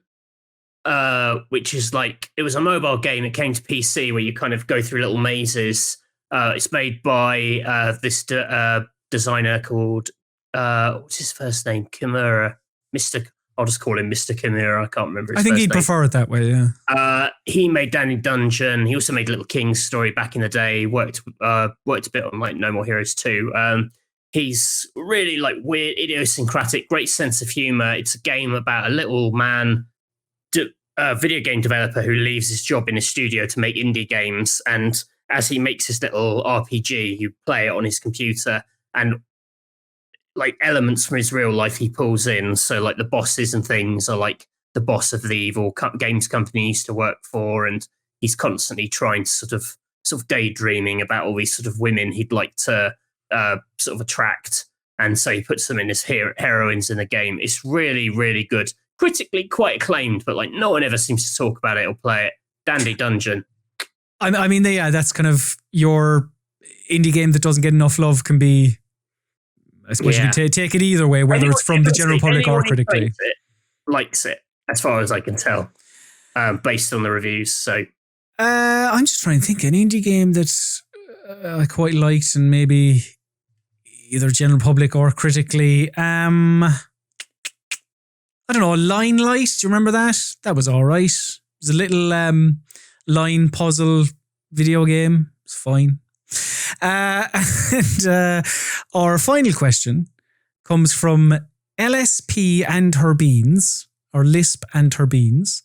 Speaker 2: which is it was a mobile game. It came to PC where you kind of go through little mazes. It's made by this designer called what's his first name? Kimura. I'll just call him Mr. Kimura. I can't remember his
Speaker 1: I think
Speaker 2: first
Speaker 1: he'd
Speaker 2: name.
Speaker 1: prefer it that way, yeah.
Speaker 2: He made Danny Dungeon. He also made Little King's Story back in the day. Worked a bit on No More Heroes 2. He's really weird, idiosyncratic, great sense of humor. It's a game about a little man, a video game developer who leaves his job in a studio to make indie games. And as he makes his little RPG, you play it on his computer, and elements from his real life he pulls in. So the bosses and things are the boss of the evil games company he used to work for, and he's constantly trying to sort of daydreaming about all these sort of women he'd like to sort of attract, and so he puts them in as heroines in the game. It's really, really good, critically quite acclaimed, but no one ever seems to talk about it or play it. Dandy Dungeon.
Speaker 1: I mean, yeah, that's kind of your indie game that doesn't get enough love can be. I suppose you can take it either way, whether it's from the general public or critically.
Speaker 2: Likes it, as far as I can tell, based on the reviews. So
Speaker 1: I'm just trying to think an indie game that I quite liked and maybe either general public or critically. I don't know, Line Light. Do you remember that? That was all right. It was a little line puzzle video game. It's fine. And our final question comes from LSP and her beans, or Lisp and her beans.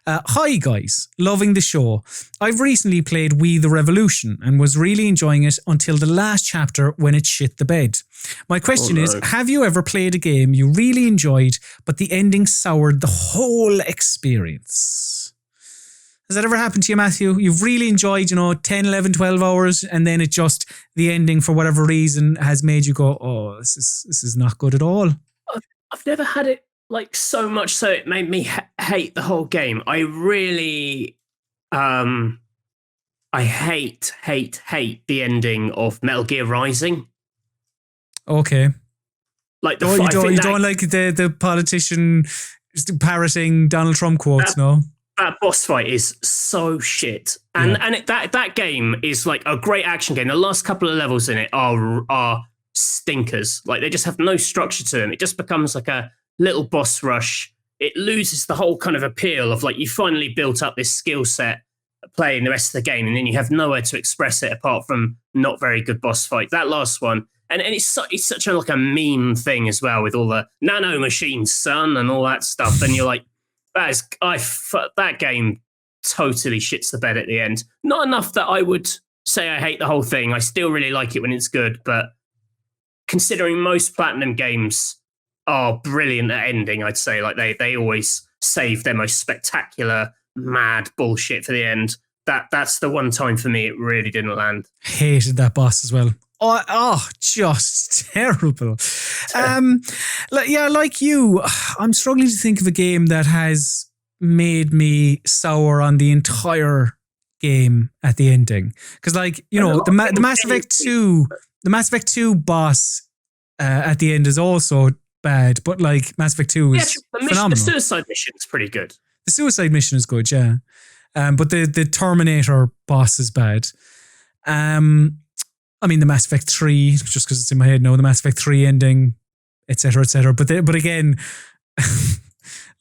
Speaker 1: Hi guys, loving the show. I've recently played We the Revolution and was really enjoying it until the last chapter when it shit the bed. My question is, have you ever played a game you really enjoyed but the ending soured the whole experience? Has that ever happened to you, Matthew? You've really enjoyed, 10, 11, 12 hours and then it just, the ending for whatever reason has made you go, oh, this is not good at all.
Speaker 2: I've never had it like so much so it made me hate the whole game. I really, I hate the ending of Metal Gear Rising.
Speaker 1: Okay.
Speaker 2: Like
Speaker 1: you don't like the politician parroting Donald Trump quotes, no?
Speaker 2: That boss fight is so shit, and that game is like a great action game. The last couple of levels in it are stinkers. Like they just have no structure to them. It just becomes like a little boss rush. It loses the whole kind of appeal of like you finally built up this skill set playing the rest of the game, and then you have nowhere to express it apart from not very good boss fight. That last one, and it's such a like a meme thing as well with all the nano machines, son, and all that stuff. And you're like, that game totally shits the bed at the end. Not enough that I would say I hate the whole thing. I still really like it when it's good, but considering most Platinum games are brilliant at ending, I'd say like they always save their most spectacular, mad bullshit for the end. That's the one time for me it really didn't land.
Speaker 1: Hated that boss as well. Just terrible. Like you, I'm struggling to think of a game that has made me sour on the entire game at the ending. Because, like, the Mass Effect 2, the Mass Effect 2 boss at the end is also bad, but like Mass Effect 2 is phenomenal.
Speaker 2: The suicide mission is pretty good.
Speaker 1: The suicide mission is good, yeah. But the Terminator boss is bad. I mean, the Mass Effect 3, just because it's in my head now, the Mass Effect 3 ending, etc., etc. But again,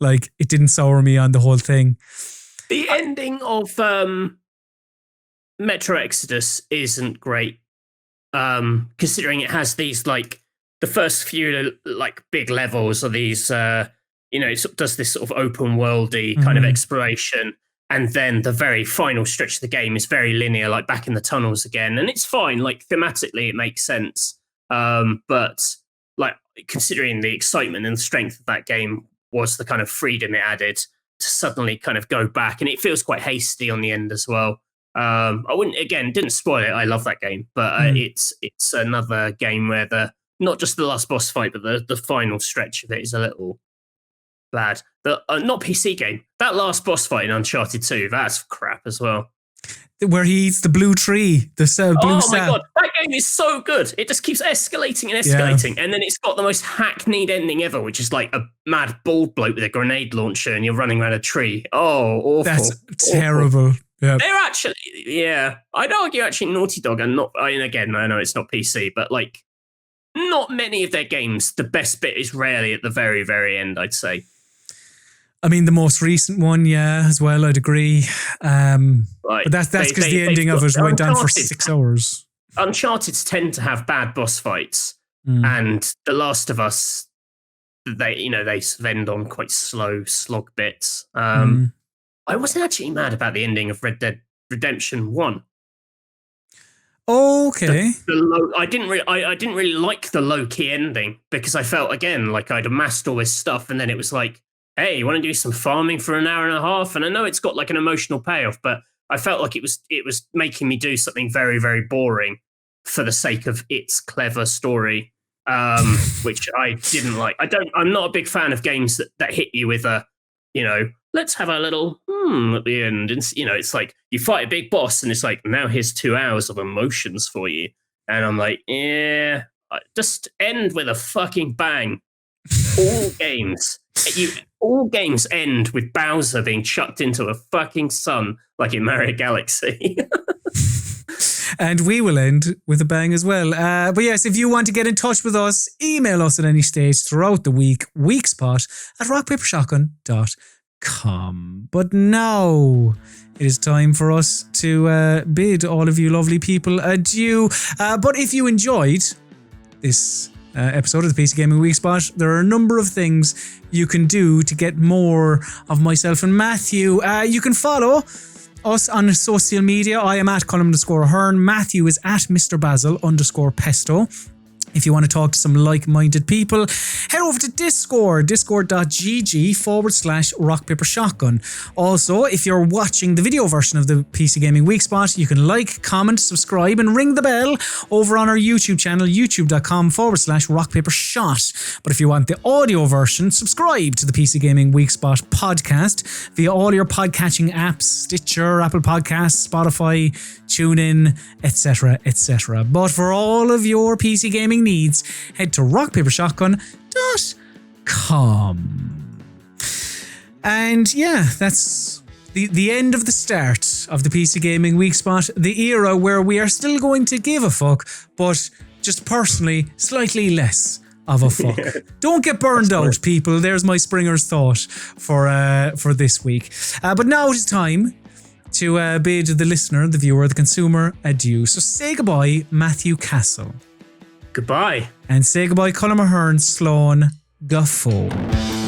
Speaker 1: like, it didn't sour me on the whole thing.
Speaker 2: The ending of Metro Exodus isn't great, considering it has these, like, the first few, like, big levels are these, it sort of does this sort of open worldy kind of exploration. And then the very final stretch of the game is very linear, like back in the tunnels again. And it's fine, like thematically it makes sense. But like considering the excitement and the strength of that game was the kind of freedom it added to suddenly kind of go back. And it feels quite hasty on the end as well. Didn't spoil it. I love that game. But it's another game where not just the last boss fight, but the final stretch of it is a little bad. Not PC game. That last boss fight in Uncharted 2, that's crap as well.
Speaker 1: Where he eats the blue tree, blue sap.
Speaker 2: Oh my god, that game is so good. It just keeps escalating and escalating. Yeah. And then it's got the most hackneyed ending ever, which is like a mad bald bloke with a grenade launcher and you're running around a tree. Oh, awful.
Speaker 1: That's terrible. Yeah.
Speaker 2: They're actually, I'd argue actually Naughty Dog and again, I know it's not PC, but like not many of their games, the best bit is rarely at the very, very end, I'd say.
Speaker 1: I mean, the most recent one, as well, I'd agree. But that's because the ending of it went on for 6 hours.
Speaker 2: Uncharted tend to have bad boss fights, and The Last of Us, they end on quite slow slog bits. I wasn't actually mad about the ending of Red Dead Redemption 1.
Speaker 1: Okay.
Speaker 2: I didn't really like the low key ending because I felt again like I'd amassed all this stuff, and then it was like, hey, you want to do some farming for an hour and a half? And I know it's got like an emotional payoff, but I felt like it was making me do something very, very boring for the sake of its clever story, which I didn't like. I'm not a big fan of games that hit you with a, let's have a little at the end. And, it's like you fight a big boss and it's like, now here's 2 hours of emotions for you. And I'm like, yeah, just end with a fucking bang. All games end with Bowser being chucked into a fucking sun like in Mario Galaxy.
Speaker 1: And we will end with a bang as well. But yes, if you want to get in touch with us, email us at any stage throughout the week, weekspot@rockpapersshotgun.com. But now it is time for us to bid all of you lovely people adieu. But if you enjoyed this episode of the PC Gaming Weekspot, there are a number of things you can do to get more of myself and Matthew. You can follow us on social media. I am at Colm_Ahern. Matthew is at Mr. Basil_Pesto. If you want to talk to some like-minded people, head over to Discord, discord.gg/rockpapershotgun. Also, if you're watching the video version of the PC Gaming Weekspot, you can like, comment, subscribe, and ring the bell over on our YouTube channel, youtube.com/rockpapershot. But if you want the audio version, subscribe to the PC Gaming Weekspot podcast via all your podcatching apps, Stitcher, Apple Podcasts, Spotify, TuneIn, etc., etc. But for all of your PC gaming needs, head to rockpapershotgun.com. And yeah, that's the end of the start of the PC Gaming Weekspot, the era where we are still going to give a fuck, but just personally slightly less of a fuck. Don't get burned out, people. There's my Springer's thought for this week. But now it is time to bid the listener, the viewer, the consumer adieu. So say goodbye, Matthew Castle.
Speaker 2: Goodbye.
Speaker 1: And say goodbye, Colm Ahern, Sloan Guffaw.